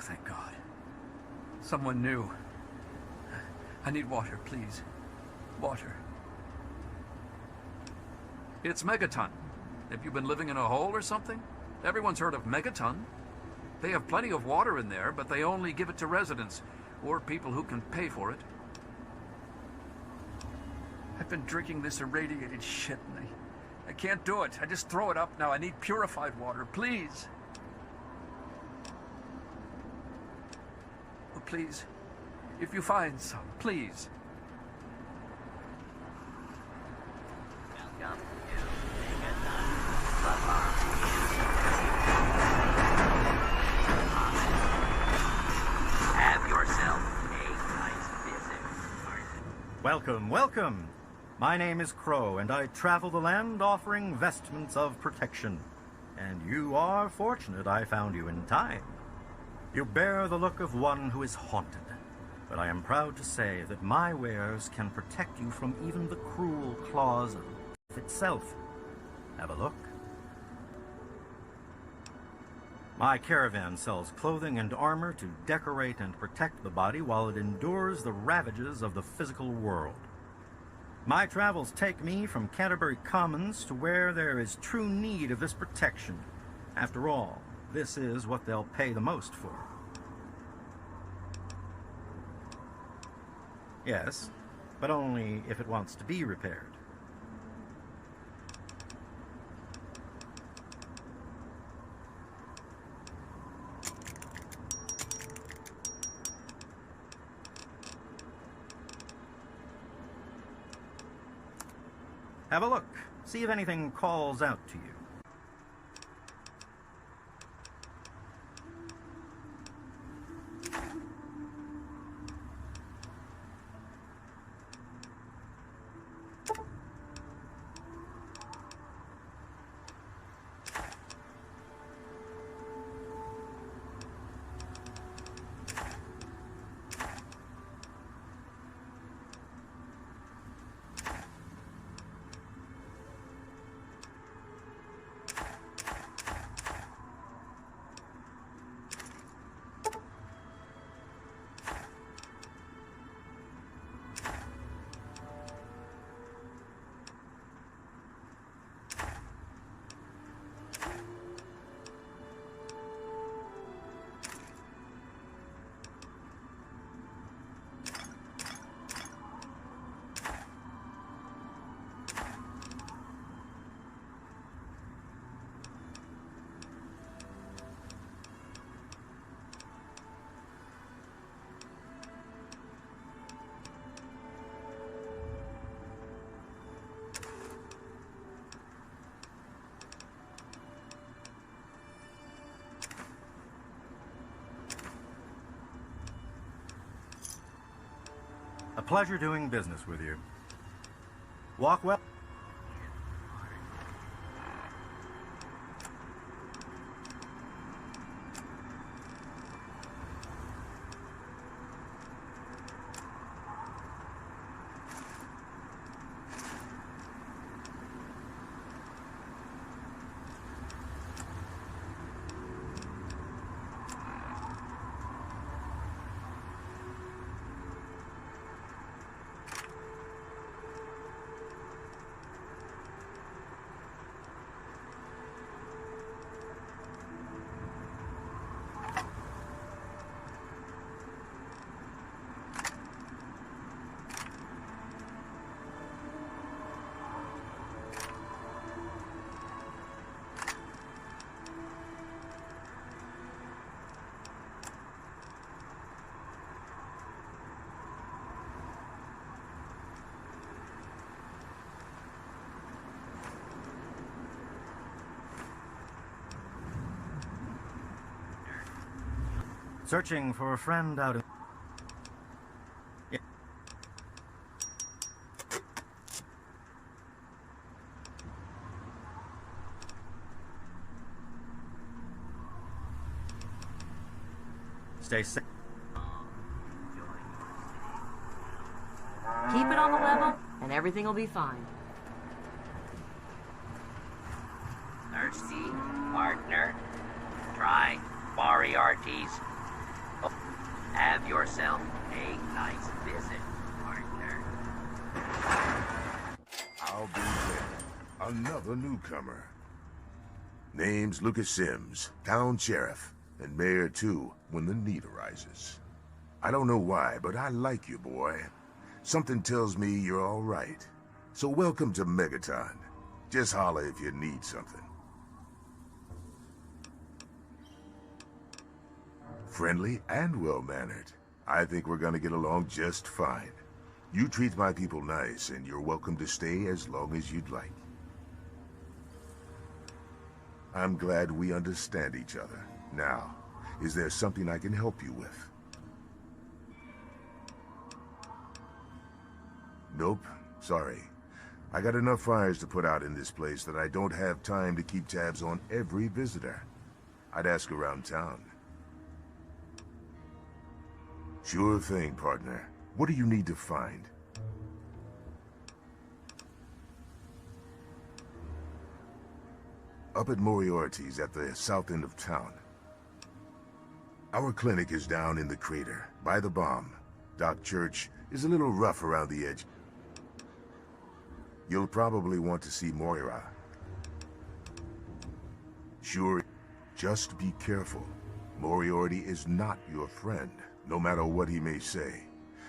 S6: thank God. Someone knew. I need water, please. Water. It's Megaton. Have you been living in a hole or something? Everyone's heard of Megaton. They have plenty of water in there, but they only give it to residents or people who can pay for it. I've been drinking this irradiated shit, and I can't do it. I just throw it up now. I need purified water, please. Oh, please. If you find some, please.
S17: Welcome Have yourself a nice visit.
S12: Welcome, welcome. My name is Crow, and I travel the land offering vestments of protection. And you are fortunate I found you in time. You bear the look of one who is haunted, but I am proud to say that my wares can protect you from even the cruel claws of death itself. Have a look. My caravan sells clothing and armor to decorate and protect the body while it endures the ravages of the physical world. My travels take me from Canterbury Commons to where there is true need of this protection. After all, this is what they'll pay the most for. Yes, but only if it wants to be repaired. Have a look. See if anything calls out to you. A pleasure doing business with you. Walk well. Searching for a friend out in... Yeah. Stay safe.
S13: Keep it on the level, and everything will be fine.
S17: Thirsty, partner? Try Moriarty's
S3: Have yourself a nice visit, partner.
S22: I'll be there. Another newcomer. Name's Lucas Sims, town sheriff, and mayor too, when the need arises. I don't know why, but I like you, boy. Something tells me you're all right. So welcome to Megaton. Just holler if you need something. Friendly and well-mannered. I think we're gonna get along just fine. You treat my people nice, and you're welcome to stay as long as you'd like. I'm glad we understand each other. Now, is there something I can help you with? Nope, sorry. I got enough fires to put out in this place that I don't have time to keep tabs on every visitor. I'd ask around town. Sure thing, partner. What do you need to find? Up at Moriarty's at the south end of town. Our clinic is down in the crater, by the bomb. Doc Church is a little rough around the edge. You'll probably want to see Moira. Sure, just be careful. Moriarty is not your friend, no matter what he may say.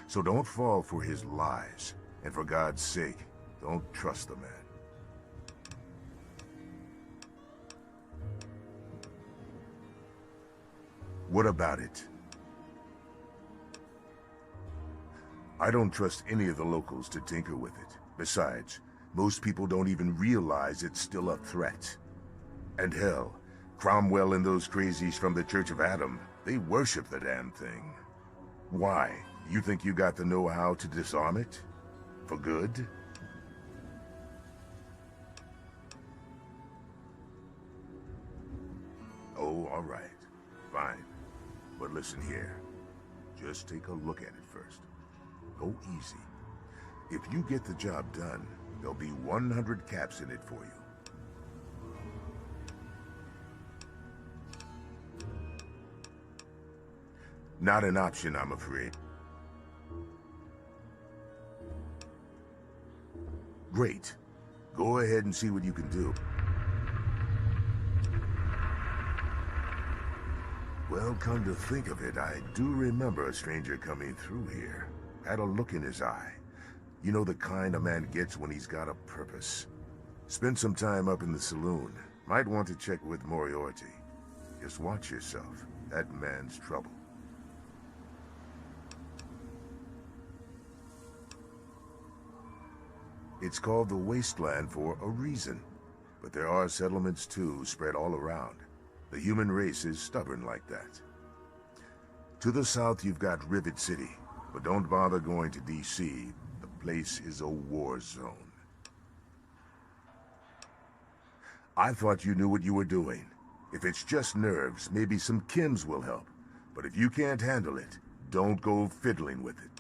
S22: So don't fall for his lies. And for God's sake, don't trust the man. What about it? I don't trust any of the locals to tinker with it. Besides, most people don't even realize it's still a threat. And hell, Cromwell and those crazies from the Church of Adam, they worship the damn thing. Why? You think you got the know-how to disarm it? For good? Oh, all right. Fine. But listen here. Just take a look at it first. Go easy. If you get the job done, there'll be 100 caps in it for you. Not an option, I'm afraid. Great. Go ahead and see what you can do. Well, come to think of it, I do remember a stranger coming through here. Had a look in his eye. You know the kind a man gets when he's got a purpose. Spend some time up in the saloon. Might want to check with Moriarty. Just watch yourself. That man's trouble. It's called the Wasteland for a reason. But there are settlements, too, spread all around. The human race is stubborn like that. To the south, you've got Rivet City. But don't bother going to D.C. The place is a war zone. I thought you knew what you were doing. If it's just nerves, maybe some chems will help. But if you can't handle it, don't go fiddling with it.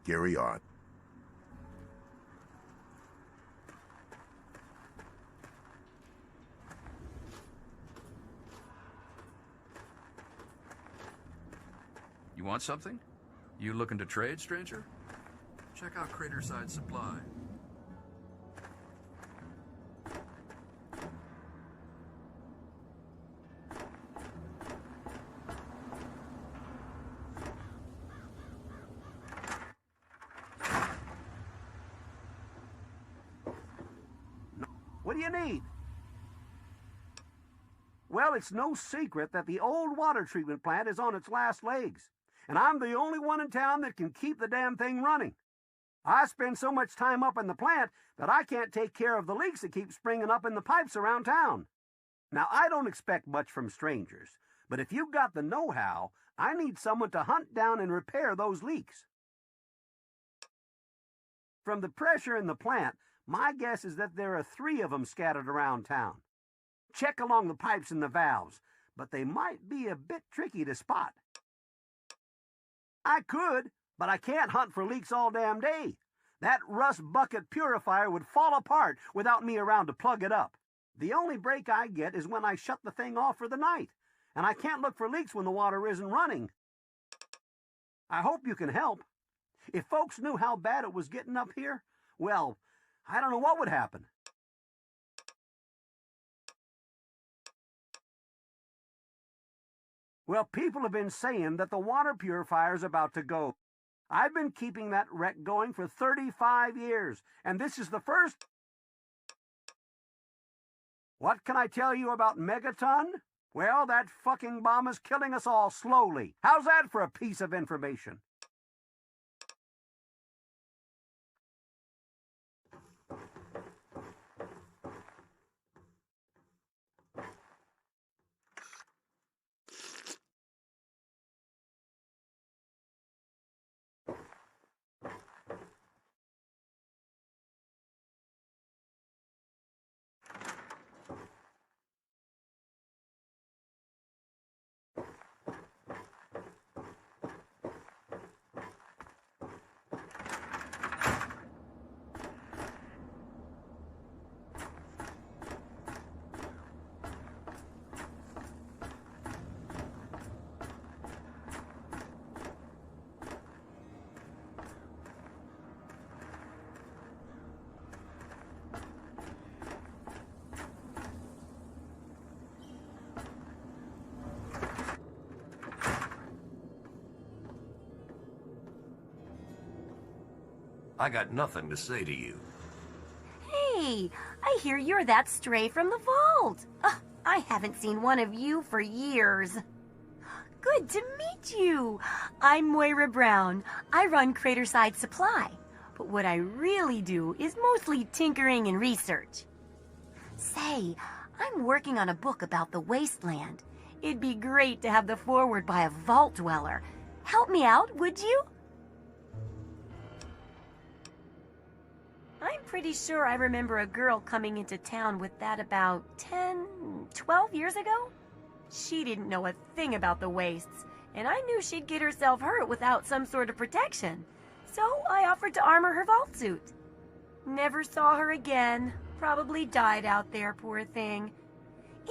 S22: Carry on.
S6: You want something? You looking to trade, stranger? Check out Craterside Supply.
S23: What do you need? Well, it's no secret that the old water treatment plant is on its last legs, and I'm the only one in town that can keep the damn thing running. I spend so much time up in the plant that I can't take care of the leaks that keep springing up in the pipes around town. Now, I don't expect much from strangers, but if you've got the know-how, I need someone to hunt down and repair those leaks. From the pressure in the plant, my guess is that there are 3 of them scattered around town. Check along the pipes and the valves, but they might be a bit tricky to spot. I could, but I can't hunt for leaks all damn day. That rust bucket purifier would fall apart without me around to plug it up. The only break I get is when I shut the thing off for the night, and I can't look for leaks when the water isn't running. I hope you can help. If folks knew how bad it was getting up here, well, I don't know what would happen. Well, people have been saying that the water purifier's about to go. I've been keeping that wreck going for 35 years, and this is the first... What can I tell you about Megaton? Well, that fucking bomb is killing us all slowly. How's that for a piece of information?
S1: I got nothing to say to you.
S13: Hey, I hear you're that stray from the vault. I haven't seen one of you for years. Good to meet you. I'm Moira Brown. I run Craterside Supply. But what I really do is mostly tinkering and research. Say, I'm working on a book about the wasteland. It'd be great to have the foreword by a vault dweller. Help me out, would you? I'm pretty sure I remember a girl coming into town with that about 10, 12 years ago. She didn't know a thing about the wastes, and I knew she'd get herself hurt without some sort of protection. So I offered to armor her vault suit. Never saw her again. Probably died out there, poor thing.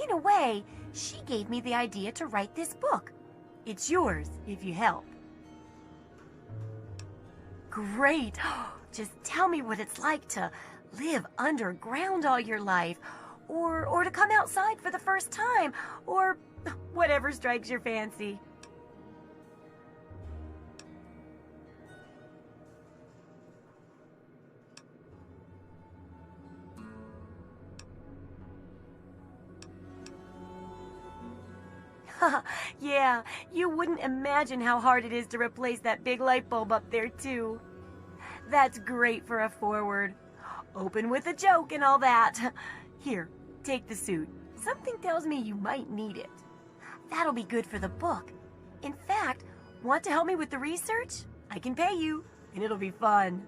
S13: In a way, she gave me the idea to write this book. It's yours, if you help. Great! Just tell me what it's like to live underground all your life, or to come outside for the first time, or whatever strikes your fancy. Yeah, you wouldn't imagine how hard it is to replace that big light bulb up there, too. That's great for a foreword. Open with a joke and all that. Here, take the suit. Something tells me you might need it. That'll be good for the book. In fact, want to help me with the research? I can pay you, and it'll be fun.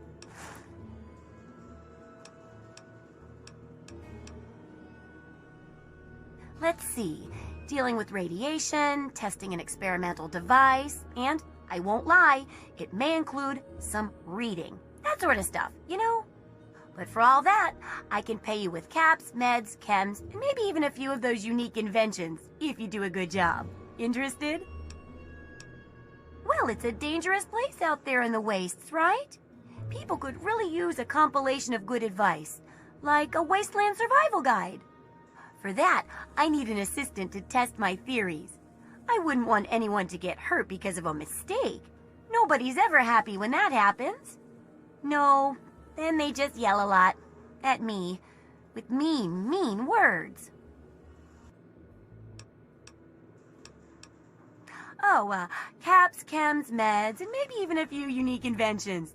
S13: Let's see. Dealing with radiation, testing an experimental device, and, I won't lie, it may include some reading. That sort of stuff, you know? But for all that, I can pay you with caps, meds, chems, and maybe even a few of those unique inventions, if you do a good job. Interested? Well, it's a dangerous place out there in the wastes, right? People could really use a compilation of good advice, like a wasteland survival guide. For that, I need an assistant to test my theories. I wouldn't want anyone to get hurt because of a mistake. Nobody's ever happy when that happens. No, then they just yell a lot. At me. With mean, mean words. Oh, caps, chems, meds, and maybe even a few unique inventions.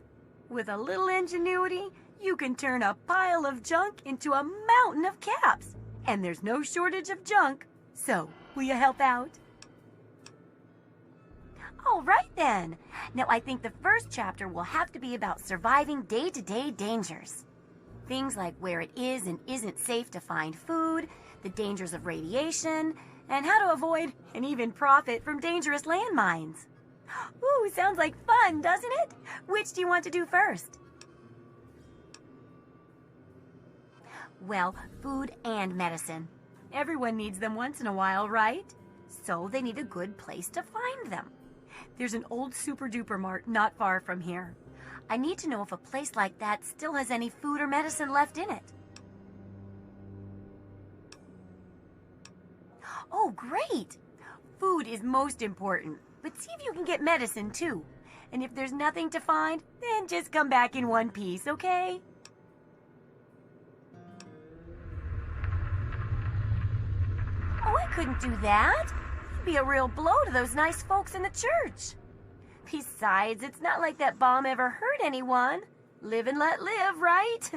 S13: With a little ingenuity, you can turn a pile of junk into a mountain of caps. And there's no shortage of junk. So, will you help out? All right, then. Now, I think the first chapter will have to be about surviving day-to-day dangers. Things like where it is and isn't safe to find food, the dangers of radiation, and how to avoid and even profit from dangerous landmines. Ooh, sounds like fun, doesn't it? Which do you want to do first? Well, food and medicine. Everyone needs them once in a while, right? So they need a good place to find them. There's an old super-duper mart not far from here. I need to know if a place like that still has any food or medicine left in it. Oh, great! Food is most important, but see if you can get medicine too. And if there's nothing to find, then just come back in one piece, okay? Oh, I couldn't do that. It'd be a real blow to those nice folks in the church. Besides, it's not like that bomb ever hurt anyone. Live and let live, right?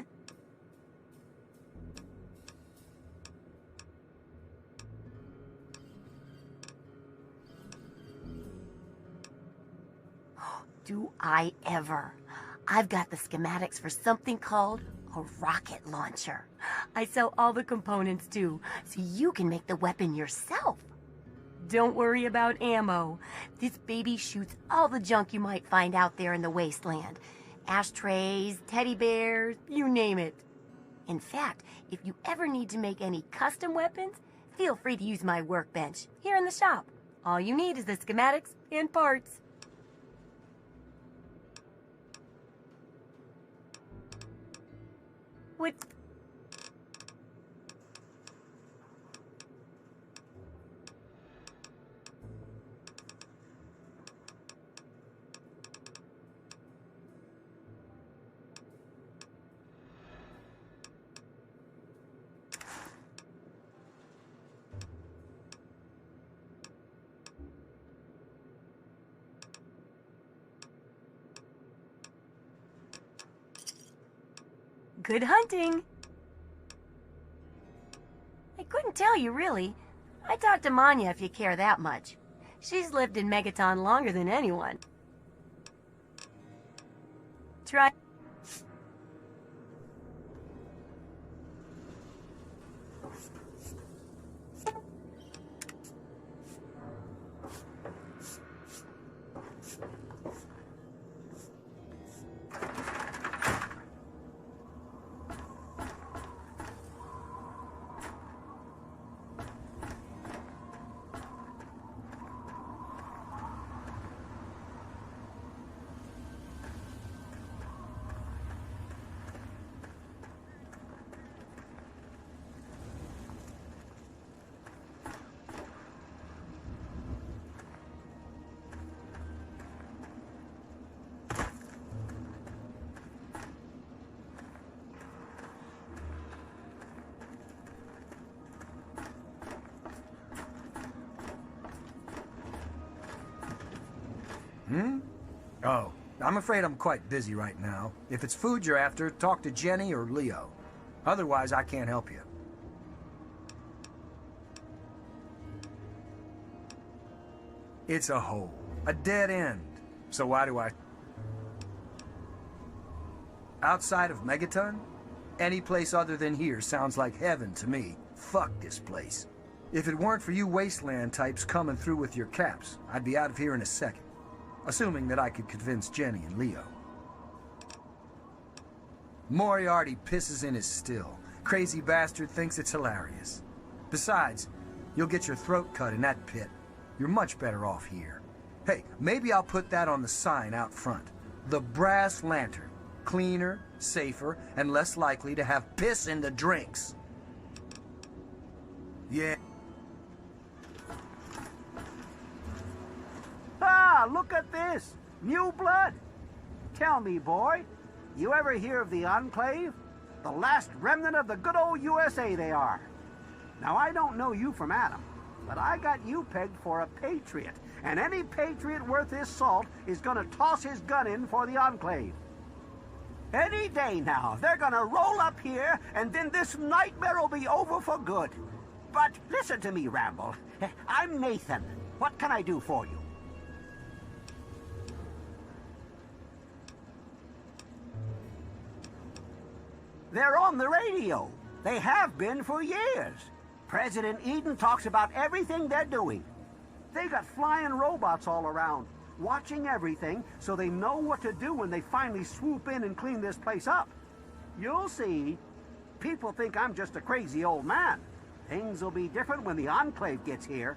S13: Do I ever? I've got the schematics for something called a rocket launcher. I sell all the components too, so you can make the weapon yourself. Don't worry about ammo. This baby shoots all the junk you might find out there in the wasteland. Ashtrays, teddy bears, you name it. In fact, if you ever need to make any custom weapons, feel free to use my workbench here in the shop. All you need is the schematics and parts. What? Good hunting! I couldn't tell you, really. I talked to Manya if you care that much. She's lived in Megaton longer than anyone. Try...
S15: Oh, I'm afraid I'm quite busy right now. If it's food you're after, talk to Jenny or Leo. Otherwise, I can't help you. It's a hole. A dead end. So why do I... Outside of Megaton? Any place other than here sounds like heaven to me. Fuck this place. If it weren't for you wasteland types coming through with your caps, I'd be out of here in a second. Assuming that I could convince Jenny and Leo. Moriarty pisses in his still. Crazy bastard thinks it's hilarious. Besides, you'll get your throat cut in that pit. You're much better off here. Hey, maybe I'll put that on the sign out front. The Brass Lantern. Cleaner, safer, and less likely to have piss in the drinks. Yeah.
S23: Ah, look at this! New blood! Tell me, boy, you ever hear of the Enclave? The last remnant of the good old USA they are. Now, I don't know you from Adam, but I got you pegged for a patriot, and any patriot worth his salt is gonna toss his gun in for the Enclave. Any day now, they're gonna roll up here, and then this nightmare will be over for good. But listen to me, Ramble. I'm Nathan. What can I do for you? They're on the radio. They have been for years. President Eden talks about everything they're doing. They got flying robots all around, watching everything so they know what to do when they finally swoop in and clean this place up. You'll see. People think I'm just a crazy old man. Things will be different when the Enclave gets here.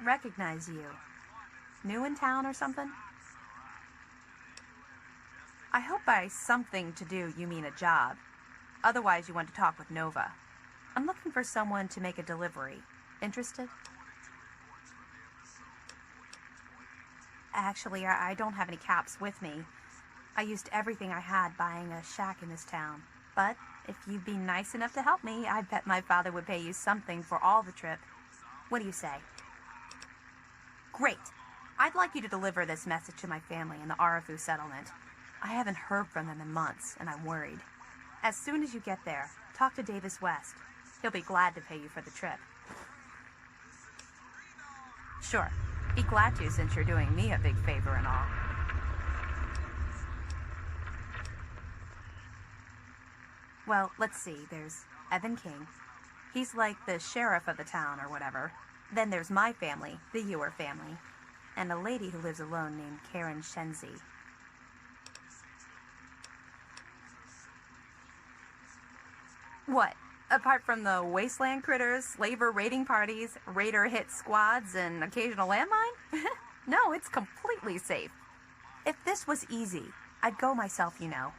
S7: recognize you. New in town or something? I hope by something to do you mean a job. Otherwise, you want to talk with Nova. I'm looking for someone to make a delivery. Interested? Actually, I don't have any caps with me. I used everything I had buying a shack in this town. But if you'd be nice enough to help me, I bet my father would pay you something for all the trip. What do you say? Great. I'd like you to deliver this message to my family in the Arafu settlement. I haven't heard from them in months, and I'm worried. As soon as you get there, talk to Davis West. He'll be glad to pay you for the trip. Sure. Be glad to, since you're doing me a big favor and all. Well, let's see. There's Evan King. He's like the sheriff of the town or whatever. Then there's my family, the Ewer family, and a lady who lives alone named Karen Shenzi. What? Apart from the wasteland critters, slaver raiding parties, raider hit squads, and occasional landmine? No, it's completely safe. If this was easy, I'd go myself, you know.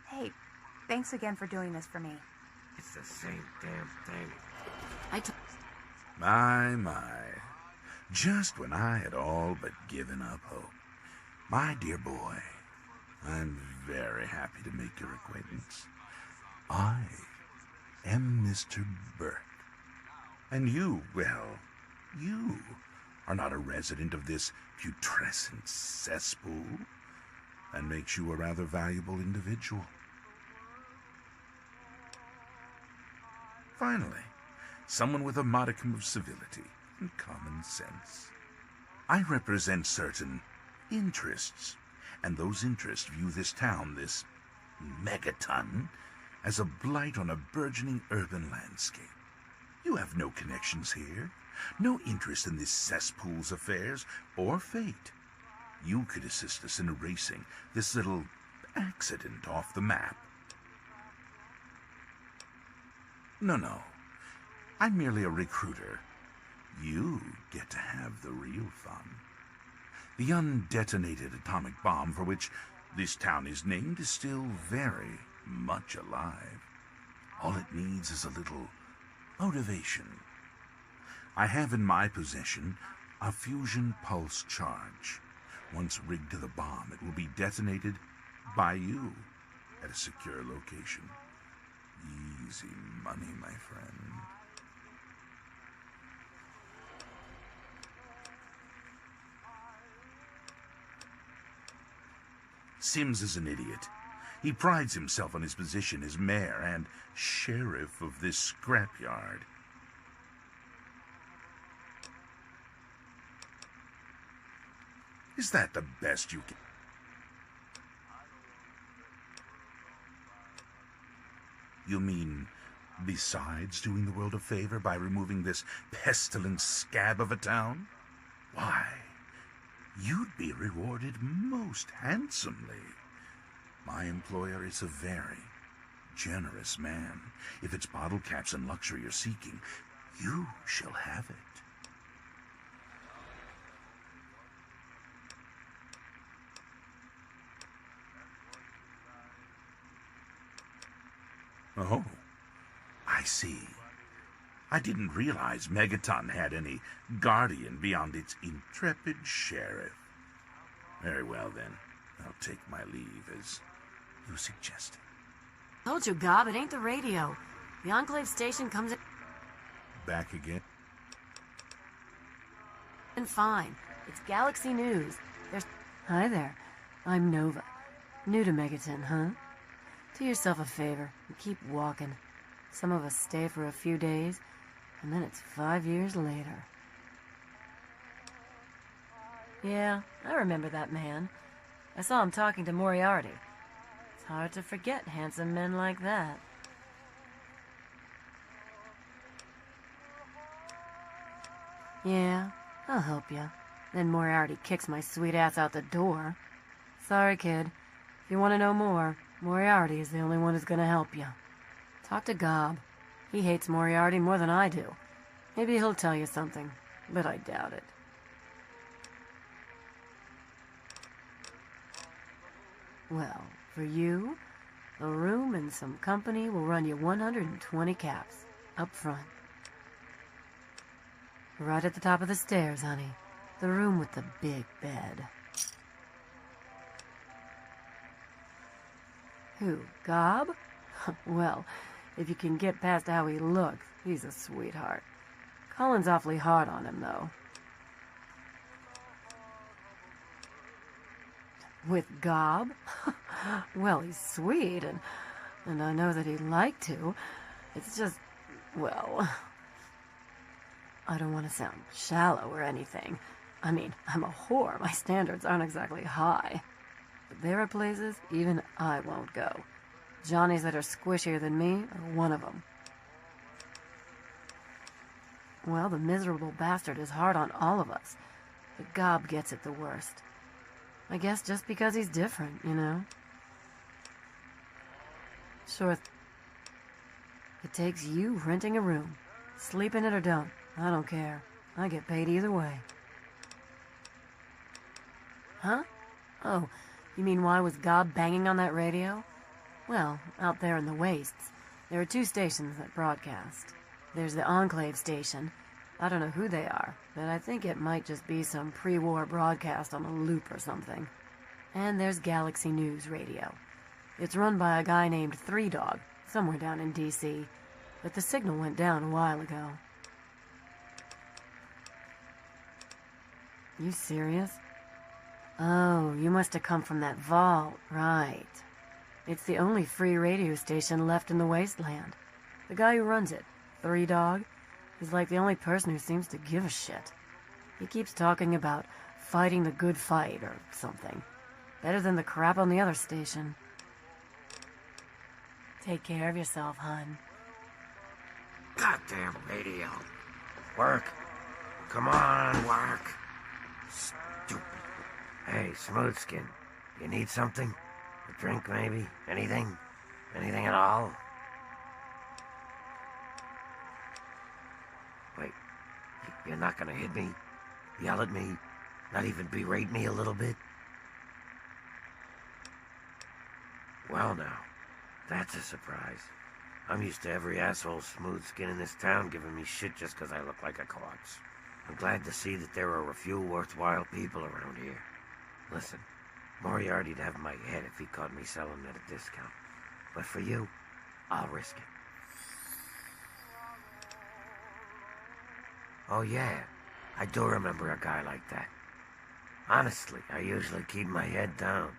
S7: Hey, thanks again for doing this for me.
S4: It's the same damn thing.
S5: My. Just when I had all but given up hope. My dear boy, I'm very happy to make your acquaintance. I am Mr. Burke. And you, well, you are not a resident of this putrescent cesspool. That makes you a rather valuable individual. Finally, someone with a modicum of civility and common sense. I represent certain interests, and those interests view this town, this megaton, as a blight on a burgeoning urban landscape. You have no connections here, no interest in this cesspool's affairs or fate. You could assist us in erasing this little accident off the map. No. I'm merely a recruiter. You get to have the real fun. The undetonated atomic bomb for which this town is named is still very much alive. All it needs is a little motivation. I have in my possession a fusion pulse charge. Once rigged to the bomb, it will be detonated by you at a secure location. Easy money, my friend. Sims is an idiot. He prides himself on his position as mayor and sheriff of this scrapyard. Is that the best you can? You mean, besides doing the world a favor by removing this pestilent scab of a town? Why, you'd be rewarded most handsomely. My employer is a very generous man. If it's bottle caps and luxury you're seeking, you shall have it. Oh, I see. I didn't realize Megaton had any guardian beyond its intrepid sheriff. Very well, then. I'll take my leave, as you suggested.
S13: Told you, Gob, it ain't the radio. The Enclave station comes in...
S5: Back again?
S13: And fine. It's Galaxy News. There's... Hi there. I'm Nova. New to Megaton, huh? Do yourself a favor and keep walking. Some of us stay for a few days, and then it's 5 years later. Yeah, I remember that man. I saw him talking to Moriarty. It's hard to forget handsome men like that. Yeah, I'll help you. Then Moriarty kicks my sweet ass out the door. Sorry, kid. If you want to know more, Moriarty is the only one who's gonna help you. Talk to Gob.
S2: He hates Moriarty more than I do. Maybe he'll tell you something, but I doubt it. Well, for you, a room and some company will run you 120 caps, up front. Right at the top of the stairs, honey. The room with the big bed. Who, Gob? Well, if you can get past how he looks, he's a sweetheart. Colin's awfully hard on him, though. With Gob? Well, he's sweet, and I know that he'd like to. It's just, well, I don't want to sound shallow or anything. I mean, I'm a whore. My standards aren't exactly high. But there are places even I won't go. Johnnies that are squishier than me are one of them. Well, the miserable bastard is hard on all of us, but Gob gets it the worst. I guess just because he's different, you know? Sure, it takes you renting a room. Sleep in it or don't. I don't care. I get paid either way. Huh? Oh, you mean why was Gob banging on that radio? Well, out there in the wastes, there are 2 stations that broadcast. There's the Enclave station. I don't know who they are, but I think it might just be some pre-war broadcast on a loop or something. And there's Galaxy News Radio. It's run by a guy named Three Dog, somewhere down in D.C., but the signal went down a while ago. You serious? Oh, you must have come from that vault, right. It's the only free radio station left in the wasteland. The guy who runs it, Three Dog, he's like the only person who seems to give a shit. He keeps talking about fighting the good fight or something. Better than the crap on the other station. Take care of yourself, hon.
S4: Goddamn radio. Work. Come on, work. Stupid. Hey, Smoothskin, you need something? A drink, maybe? Anything? Anything at all? Wait, you're not gonna hit me? Yell at me? Not even berate me a little bit? Well now, that's a surprise. I'm used to every asshole Smoothskin in this town giving me shit just 'cause I look like a corpse. I'm glad to see that there are a few worthwhile people around here. Listen, Moriarty'd have my head if he caught me selling at a discount. But for you, I'll risk it. Oh yeah, I do remember a guy like that. Honestly, I usually keep my head down.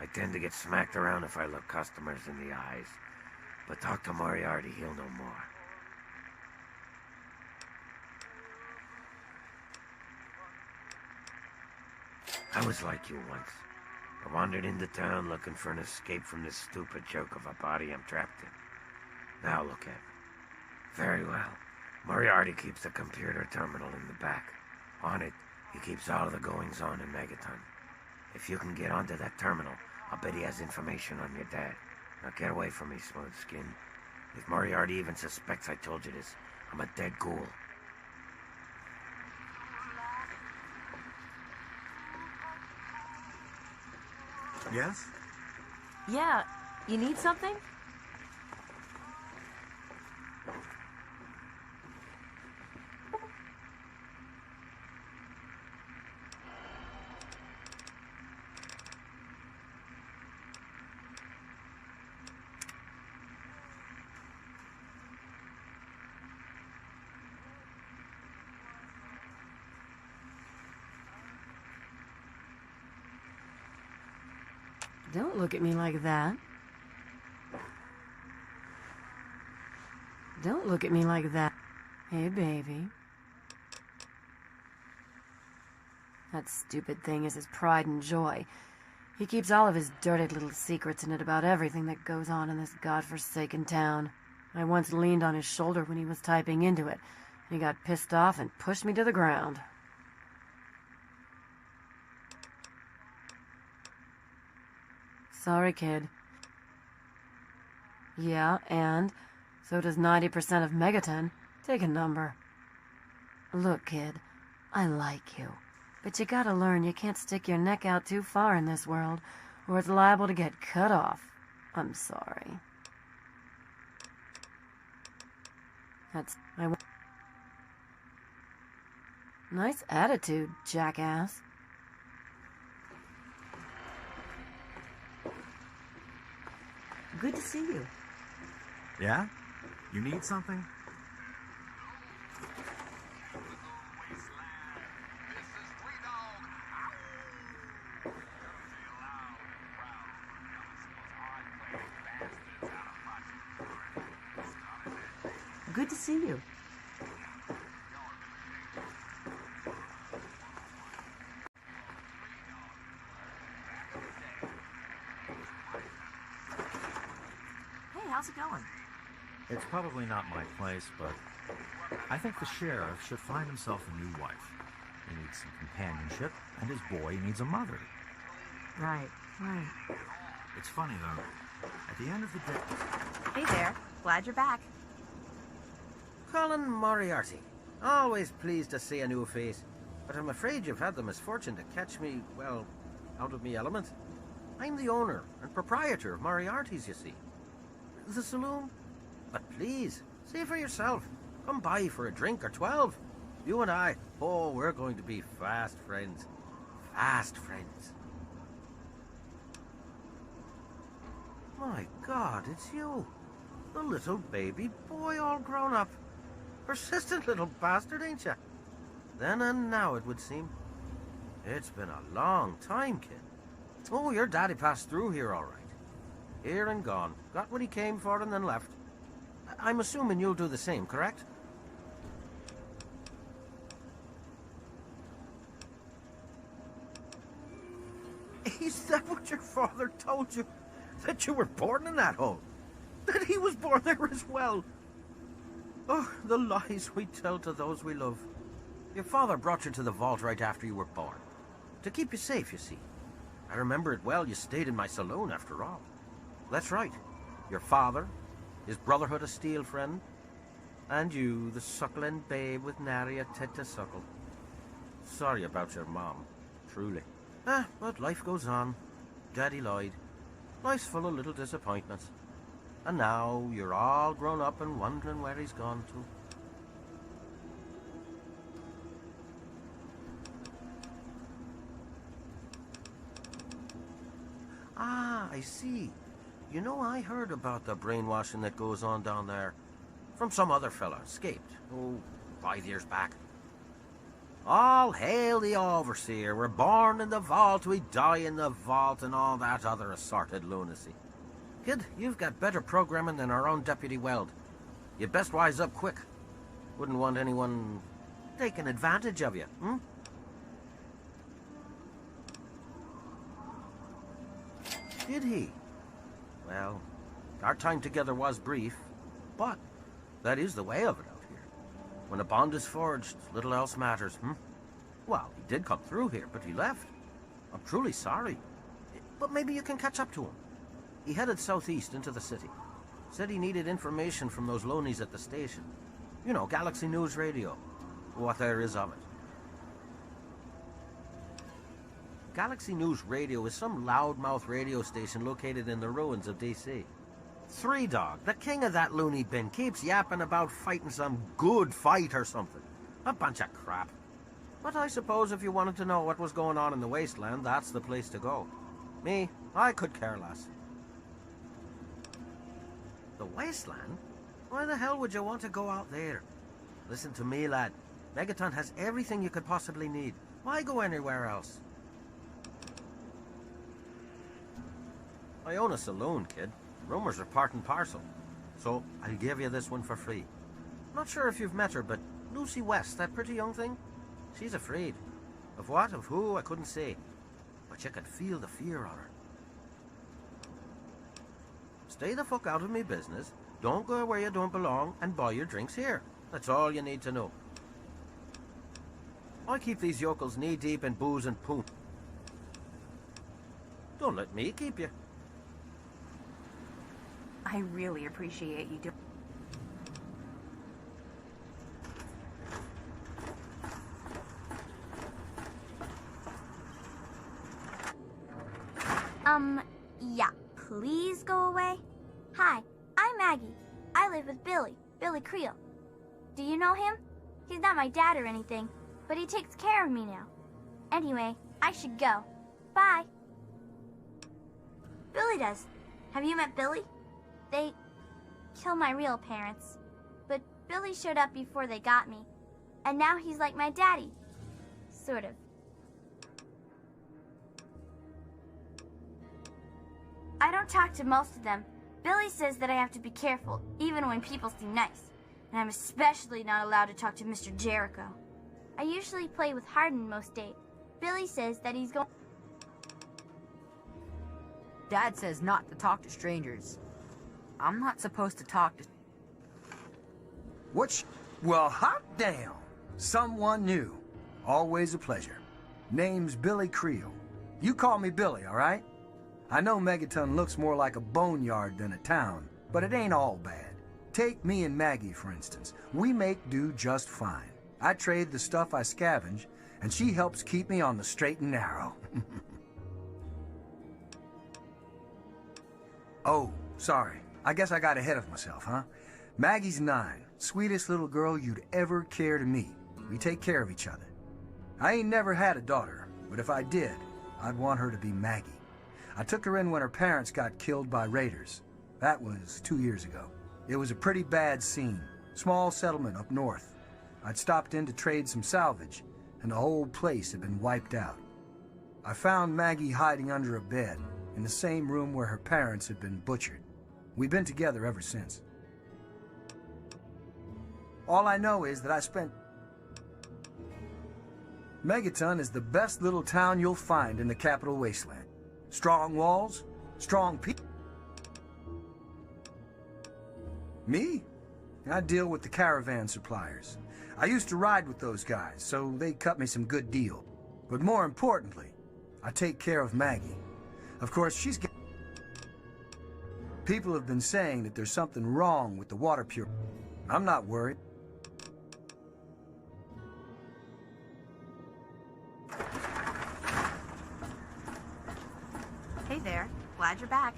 S4: I tend to get smacked around if I look customers in the eyes. But talk to Moriarty, he'll know more. I was like you once. I wandered into town looking for an escape from this stupid joke of a body I'm trapped in. Now look at me. Very well. Moriarty keeps the computer terminal in the back. On it, he keeps all of the goings-on in Megaton. If you can get onto that terminal, I'll bet he has information on your dad. Now get away from me, Smoothskin. If Moriarty even suspects I told you this, I'm a dead ghoul.
S15: Yes?
S13: Yeah, you need something?
S2: Don't look at me like that. Don't look at me like that. Hey, baby. That stupid thing is his pride and joy. He keeps all of his dirty little secrets in it about everything that goes on in this godforsaken town. I once leaned on his shoulder when he was typing into it. He got pissed off and pushed me to the ground. Sorry, kid. Yeah, and? So does 90% of Megaton. Take a number. Look, kid, I like you. But you gotta learn you can't stick your neck out too far in this world, or it's liable to get cut off. I'm sorry. Nice attitude, jackass.
S13: Good to see you.
S12: Yeah? You need something?
S13: Good to see you.
S14: Hey, how's it going?
S12: It's probably not my place, but I think the sheriff should find himself a new wife. He needs some companionship, and his boy needs a mother.
S13: Right.
S12: It's funny, though. At the end of the day...
S7: Hey there. Glad you're back.
S8: Colin Moriarty. Always pleased to see a new face. But I'm afraid you've had the misfortune to catch me, well, out of me element. I'm the owner and proprietor of Moriarty's, you see. The saloon? But please, see for yourself. Come by for a drink or 12. You and I, oh, we're going to be fast friends. Fast friends. My God, it's you. The little baby boy all grown up. Persistent little bastard, ain't you? Then and now, it would seem. It's been a long time, kid. Oh, your daddy passed through here all right. Here and gone. Got what he came for and then left. I'm assuming you'll do the same, correct? Is that what your father told you? That you were born in that hole? That he was born there as well? Oh, the lies we tell to those we love. Your father brought you to the vault right after you were born. To keep you safe, you see. I remember it well, you stayed in my saloon after all. That's right. Your father, his Brotherhood of Steel friend, and you, the suckling babe with nary a tit to suckle. Sorry about your mom, truly. But life goes on. Daddy lied. Life's full of little disappointments. And now you're all grown up and wondering where he's gone to. Ah, I see. You know, I heard about the brainwashing that goes on down there. From some other fella, escaped. Oh, 5 years back. All hail the overseer. We're born in the vault, we die in the vault, and all that other assorted lunacy. Kid, you've got better programming than our own Deputy Weld. You'd best wise up quick. Wouldn't want anyone taking advantage of you, hmm? Did he? Well, our time together was brief, but that is the way of it out here. When a bond is forged, little else matters, hmm? Well, he did come through here, but he left. I'm truly sorry. But maybe you can catch up to him. He headed southeast into the city. Said he needed information from those loonies at the station. You know, Galaxy News Radio. What there is of it. Galaxy News Radio is some loudmouth radio station located in the ruins of D.C. Three Dog, the king of that loony bin, keeps yapping about fighting some good fight or something. A bunch of crap. But I suppose if you wanted to know what was going on in the wasteland, that's the place to go. Me, I could care less. The wasteland? Why the hell would you want to go out there? Listen to me, lad. Megaton has everything you could possibly need. Why go anywhere else? I own a saloon, kid. Rumors are part and parcel. So, I'll give you this one for free. Not sure if you've met her, but Lucy West, that pretty young thing? She's afraid. Of what? Of who? I couldn't say. But you could feel the fear on her. Stay the fuck out of me business, don't go where you don't belong, and buy your drinks here. That's all you need to know. I keep these yokels knee-deep in booze and poon. Don't let me keep you.
S7: I really appreciate you doing.
S9: Yeah, please go away. Hi, I'm Maggie. I live with Billy Creel. Do you know him? He's not my dad or anything, but he takes care of me now. Anyway, I should go. Bye. Billy does. Have you met Billy? They killed my real parents, but Billy showed up before they got me, and now he's like my daddy. Sort of. I don't talk to most of them. Billy says that I have to be careful, even when people seem nice. And I'm especially not allowed to talk to Mr. Jericho. I usually play with Hardin most days. Billy says that he's going...
S10: Dad says not to talk to strangers. I'm not supposed to talk to...
S15: Well, hot damn! Someone new. Always a pleasure. Name's Billy Creel. You call me Billy, all right? I know Megaton looks more like a boneyard than a town, but it ain't all bad. Take me and Maggie, for instance. We make do just fine. I trade the stuff I scavenge, and she helps keep me on the straight and narrow. Oh, sorry. I guess I got ahead of myself, huh? Maggie's 9. Sweetest little girl you'd ever care to meet. We take care of each other. I ain't never had a daughter, but if I did, I'd want her to be Maggie. I took her in when her parents got killed by raiders. That was 2 years ago. It was a pretty bad scene. Small settlement up north. I'd stopped in to trade some salvage, and the whole place had been wiped out. I found Maggie hiding under a bed, in the same room where her parents had been butchered. We've been together ever since. All I know is that I spent... Megaton is the best little town you'll find in the Capital Wasteland. Strong walls, strong people. Me? I deal with the caravan suppliers. I used to ride with those guys, so they cut me some good deal. But more importantly, I take care of Maggie. Of course, she's... People have been saying that there's something wrong with the water pure. I'm not worried.
S7: Hey there. Glad you're back.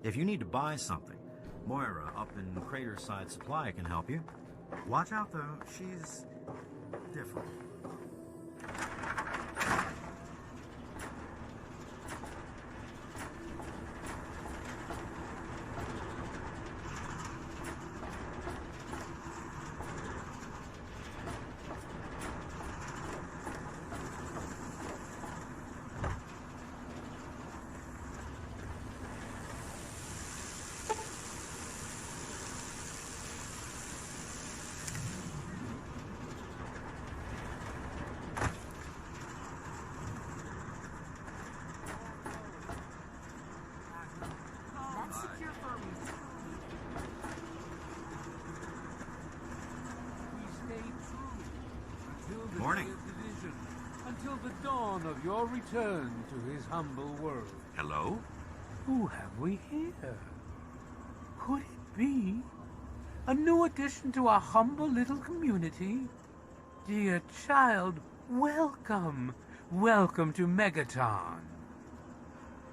S12: If you need to buy something, Moira up in Craterside Supply can help you. Watch out though, she's different.
S11: Morning. Until the dawn of your return to his humble world.
S1: Hello?
S11: Who have we here? Could it be a new addition to our humble little community? Dear child, welcome. Welcome to Megaton.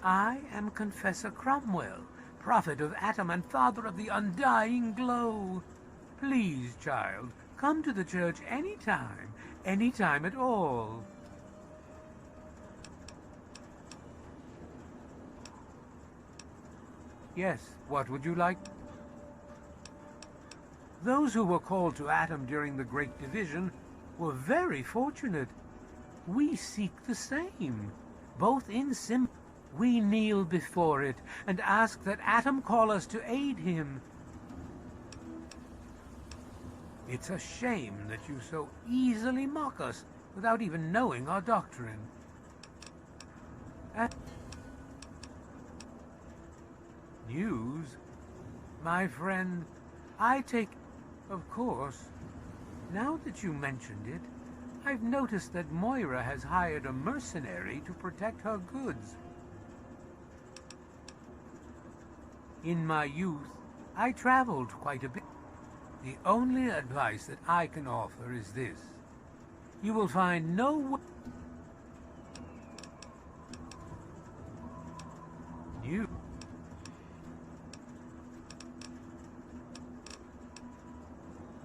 S11: I am Confessor Cromwell, prophet of Atom and father of the undying glow. Please, child, come to the church any time at all. Yes, what would you like? Those who were called to Atom during the Great Division were very fortunate. We seek the same, both in symbol. We kneel before it and ask that Atom call us to aid him. It's a shame that you so easily mock us without even knowing our doctrine. News? My friend, I take... Of course. Now that you mentioned it, I've noticed that Moira has hired a mercenary to protect her goods. In my youth, I traveled quite a bit. The only advice that I can offer is this. You will find no... You...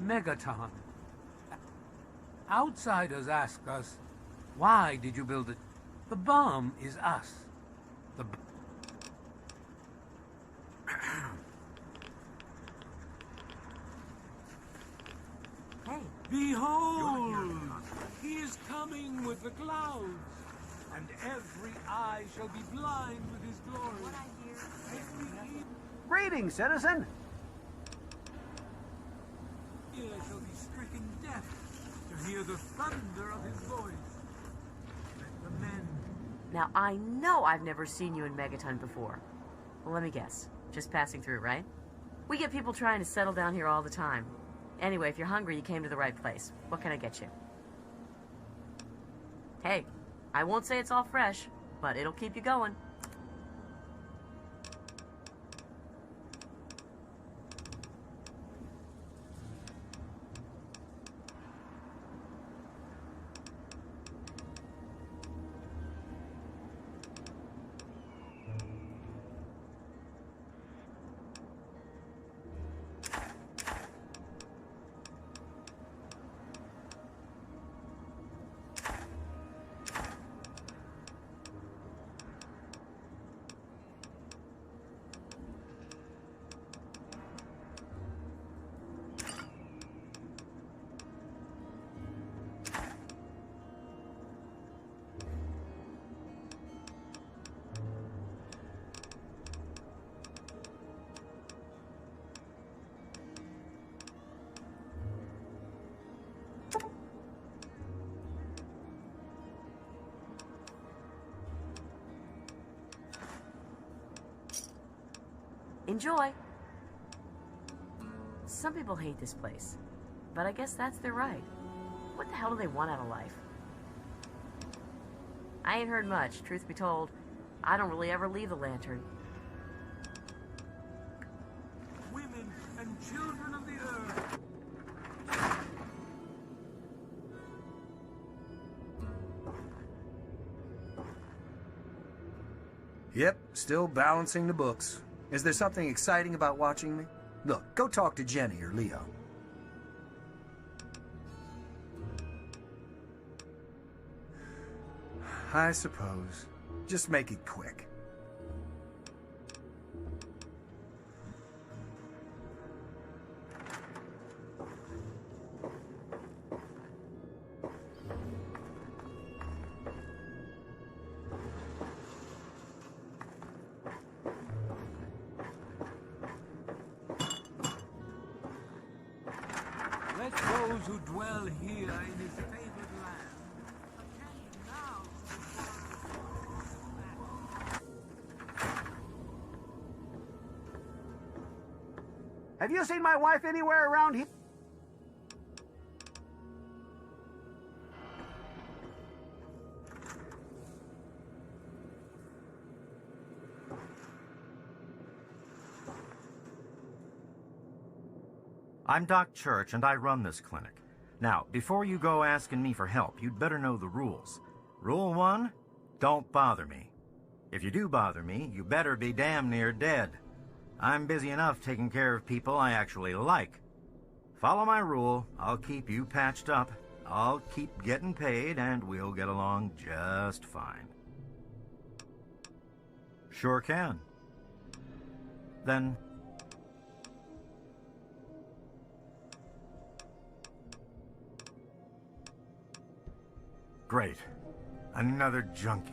S11: Megaton. Outsiders ask us, why did you build it? The bomb is us. The
S13: Hey.
S11: Behold! He is coming with the clouds, and every eye shall be blind with his glory.
S23: Greetings, citizen.
S11: Ear shall be stricken deaf to hear the thunder of his voice. Let the men...
S13: Now, I know I've never seen you in Megaton before. Well, let me guess. Just passing through, right? We get people trying to settle down here all the time. Anyway, if you're hungry, you came to the right place. What can I get you? Hey, I won't say it's all fresh, but it'll keep you going. Enjoy! Some people hate this place, but I guess that's their right. What the hell do they want out of life? I ain't heard much, truth be told. I don't really ever leave the lantern.
S11: Women and children of the earth.
S15: Yep, still balancing the books. Is there something exciting about watching me? Look, go talk to Jenny or Leo. I suppose. Just make it quick.
S11: Let those who dwell here in his favored land attend now.
S23: Have you seen my wife anywhere around here?
S12: I'm Doc Church, and I run this clinic. Now, before you go asking me for help, you'd better know the rules. Rule 1, don't bother me. If you do bother me, you better be damn near dead. I'm busy enough taking care of people I actually like. Follow my rule, I'll keep you patched up, I'll keep getting paid, and we'll get along just fine. Sure can. Then... Great. Another junkie.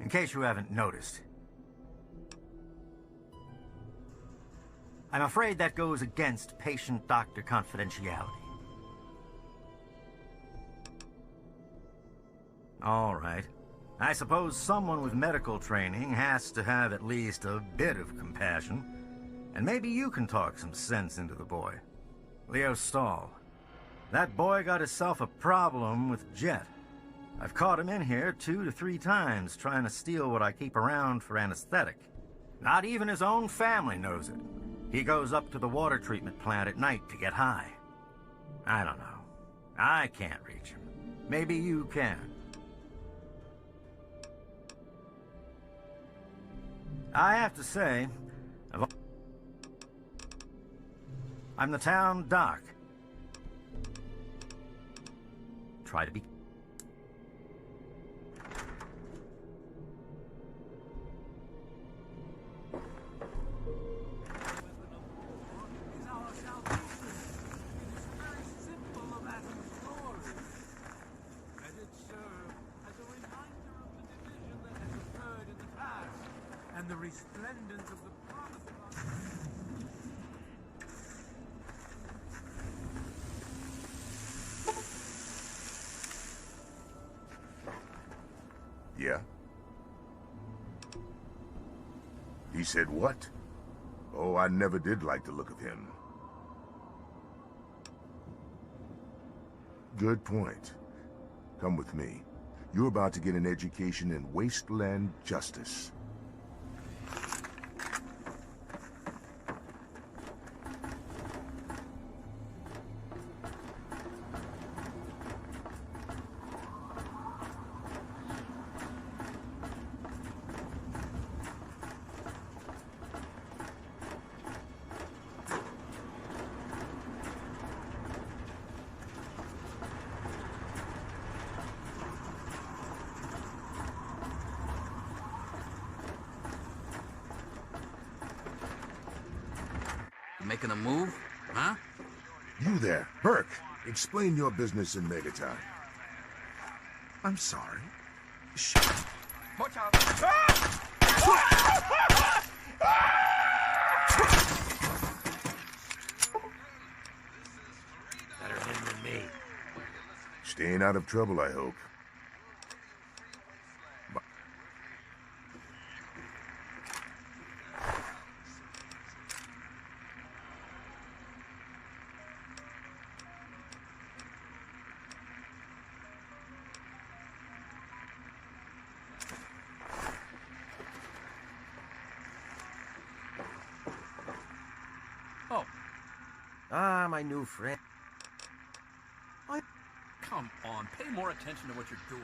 S12: In case you haven't noticed. I'm afraid that goes against patient-doctor confidentiality. All right. I suppose someone with medical training has to have at least a bit of compassion. And maybe you can talk some sense into the boy. Leo Stahl. That boy got himself a problem with Jet. I've caught him in here 2 to 3 times trying to steal what I keep around for anesthetic. Not even his own family knows it. He goes up to the water treatment plant at night to get high. I don't know. I can't reach him. Maybe you can. I have to say, I'm the town doc. Try to be...
S11: The resplendence of the promise.
S22: Yeah? He said what? Oh, I never did like the look of him. Good point. Come with me. You're about to get an education in wasteland justice.
S1: Making a move? Huh?
S22: You there, Burke. Explain your business in Megaton.
S8: I'm sorry.
S1: Watch out!
S8: Better him than me.
S22: Staying out of trouble, I hope.
S1: Oh.
S8: Ah, my new friend.
S1: Come on, pay more attention to what you're doing.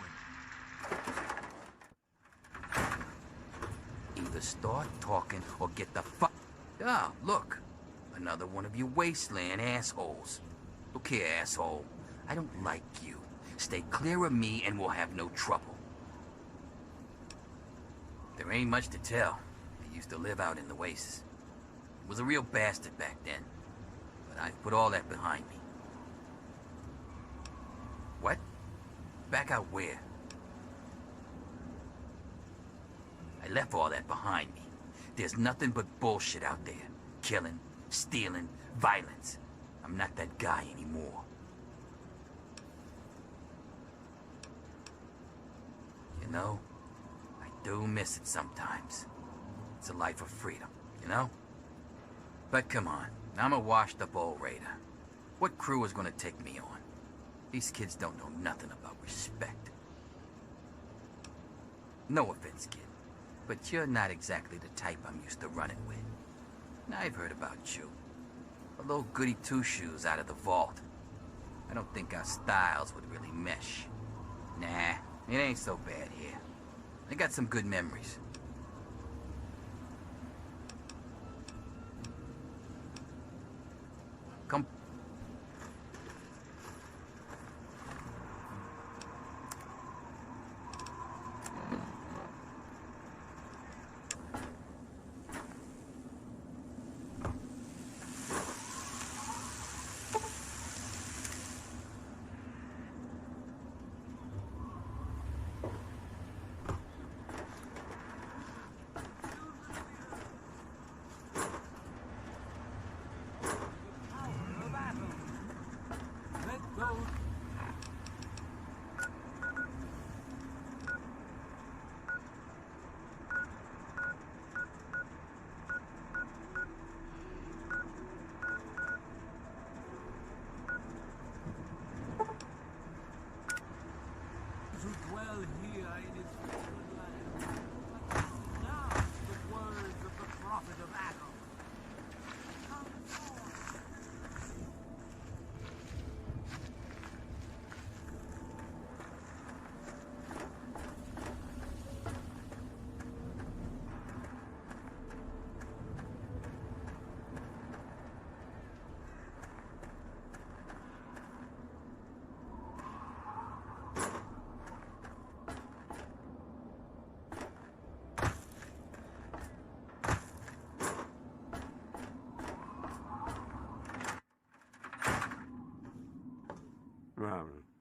S1: Either start talking or get the fuck... Ah, look. Another one of you wasteland assholes. Look here, asshole. I don't like you. Stay clear of me and we'll have no trouble. There ain't much to tell. I used to live out in the wastes. Was a real bastard back then. But I've put all that behind me. What? Back out where? I left all that behind me. There's nothing but bullshit out there. Killing, stealing, violence. I'm not that guy anymore. You know, I do miss it sometimes. It's a life of freedom, you know? But come on, I'm a washed-up old raider. What crew is gonna take me on? These kids don't know nothing about respect. No offense, kid, but you're not exactly the type I'm used to running with. Now, I've heard about you. A little goody two-shoes out of the vault. I don't think our styles would really mesh. Nah, it ain't so bad here. I got some good memories. Come.
S11: To dwell here in its foreign land. Now the words of the prophet of Adam. Come forth.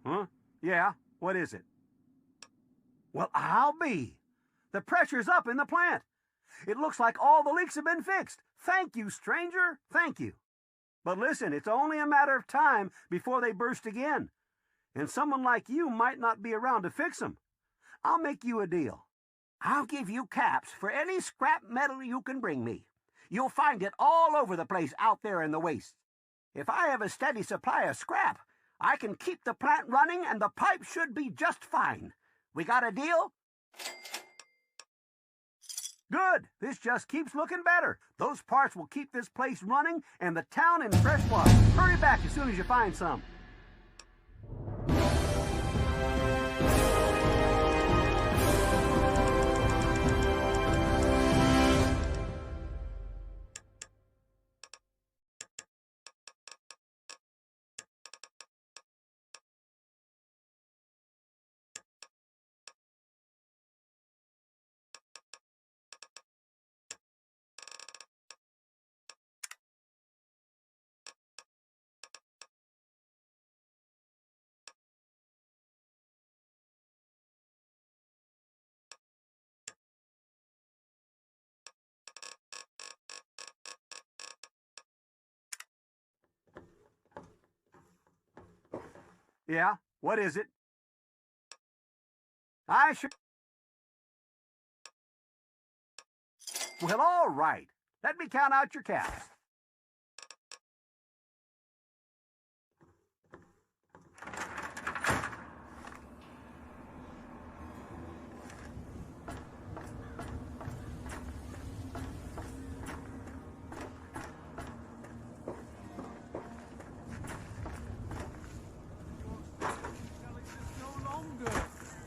S23: Huh? Yeah, what is it? Well, I'll be. The pressure's up in the plant. It looks like all the leaks have been fixed. Thank you, stranger. Thank you. But listen, it's only a matter of time before they burst again. And someone like you might not be around to fix them. I'll make you a deal. I'll give you caps for any scrap metal you can bring me. You'll find it all over the place out there in the wastes. If I have a steady supply of scrap, I can keep the plant running and the pipe should be just fine. We got a deal? Good. This just keeps looking better. Those parts will keep this place running and the town in fresh water. Hurry back as soon as you find some. Yeah, what is it? I should... Well, all right. Let me count out your caps.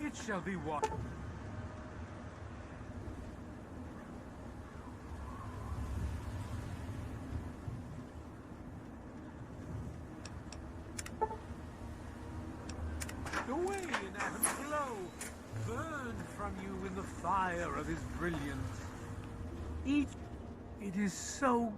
S11: It shall be what? Away in Adam's glow, burn from you in the fire of his brilliance. It is so...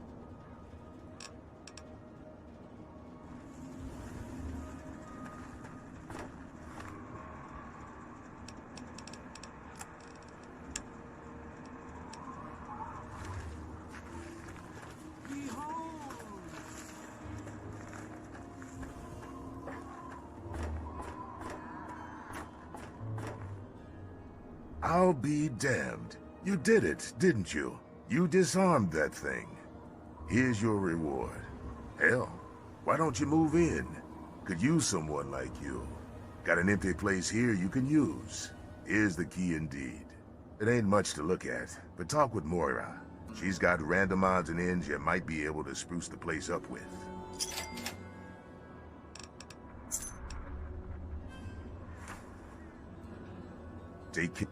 S22: I'll be damned. You did it, didn't you? You disarmed that thing. Here's your reward. Hell, why don't you move in? Could use someone like you. Got an empty place here you can use. Here's the key indeed. It ain't much to look at, but talk with Moira. She's got random odds and ends you might be able to spruce the place up with. Take care.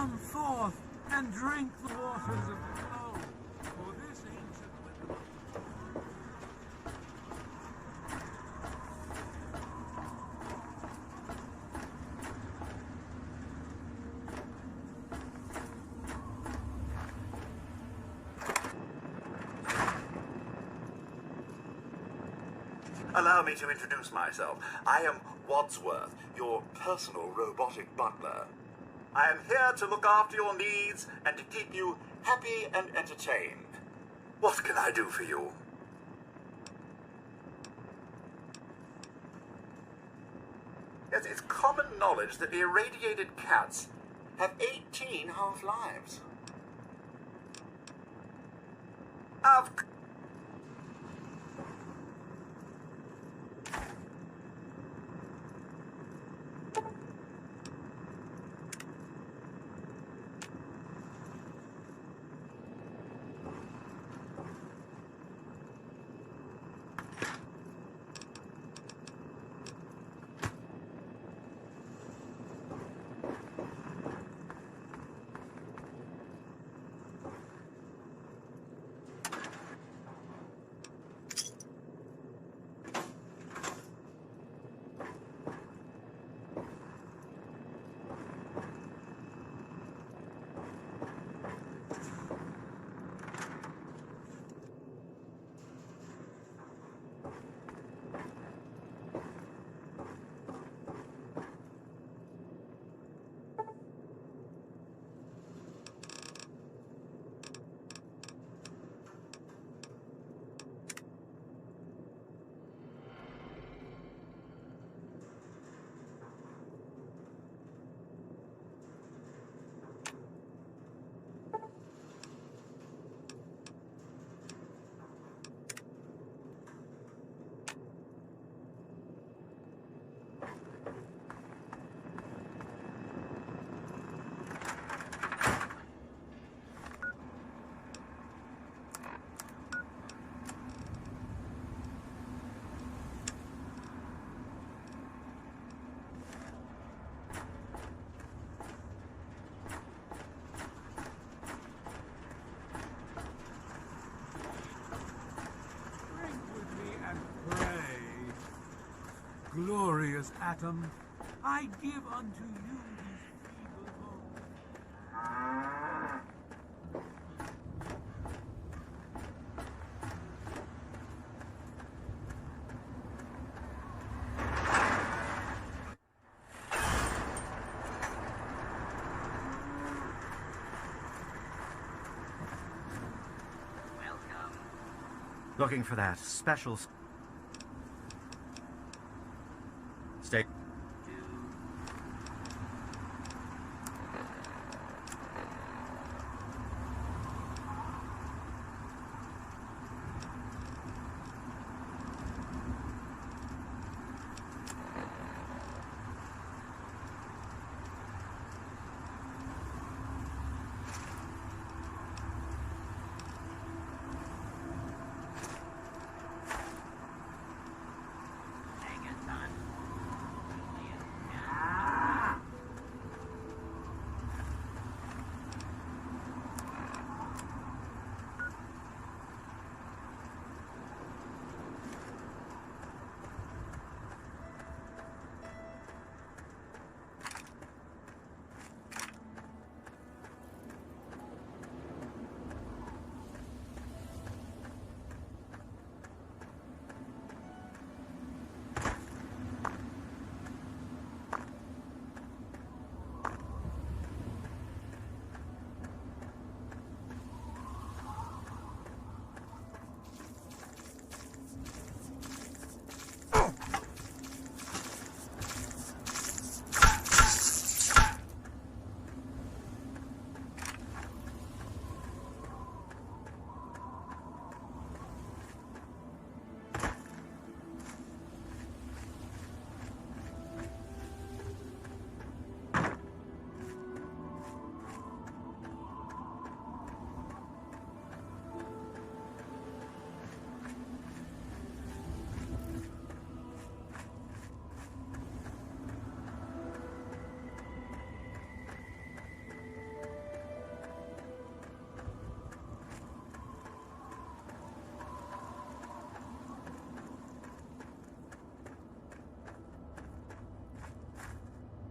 S11: Come forth and drink the waters of the flow, for this ancient winter.
S16: Allow me to introduce myself. I am Wadsworth, your personal robotic butler. I am here to look after your needs and to keep you happy and entertained. What can I do for you? Yes, it's common knowledge that the irradiated cats have 18 half-lives.
S11: Glorious atom, I give unto you these feeble bones.
S12: Looking for that special... Stay...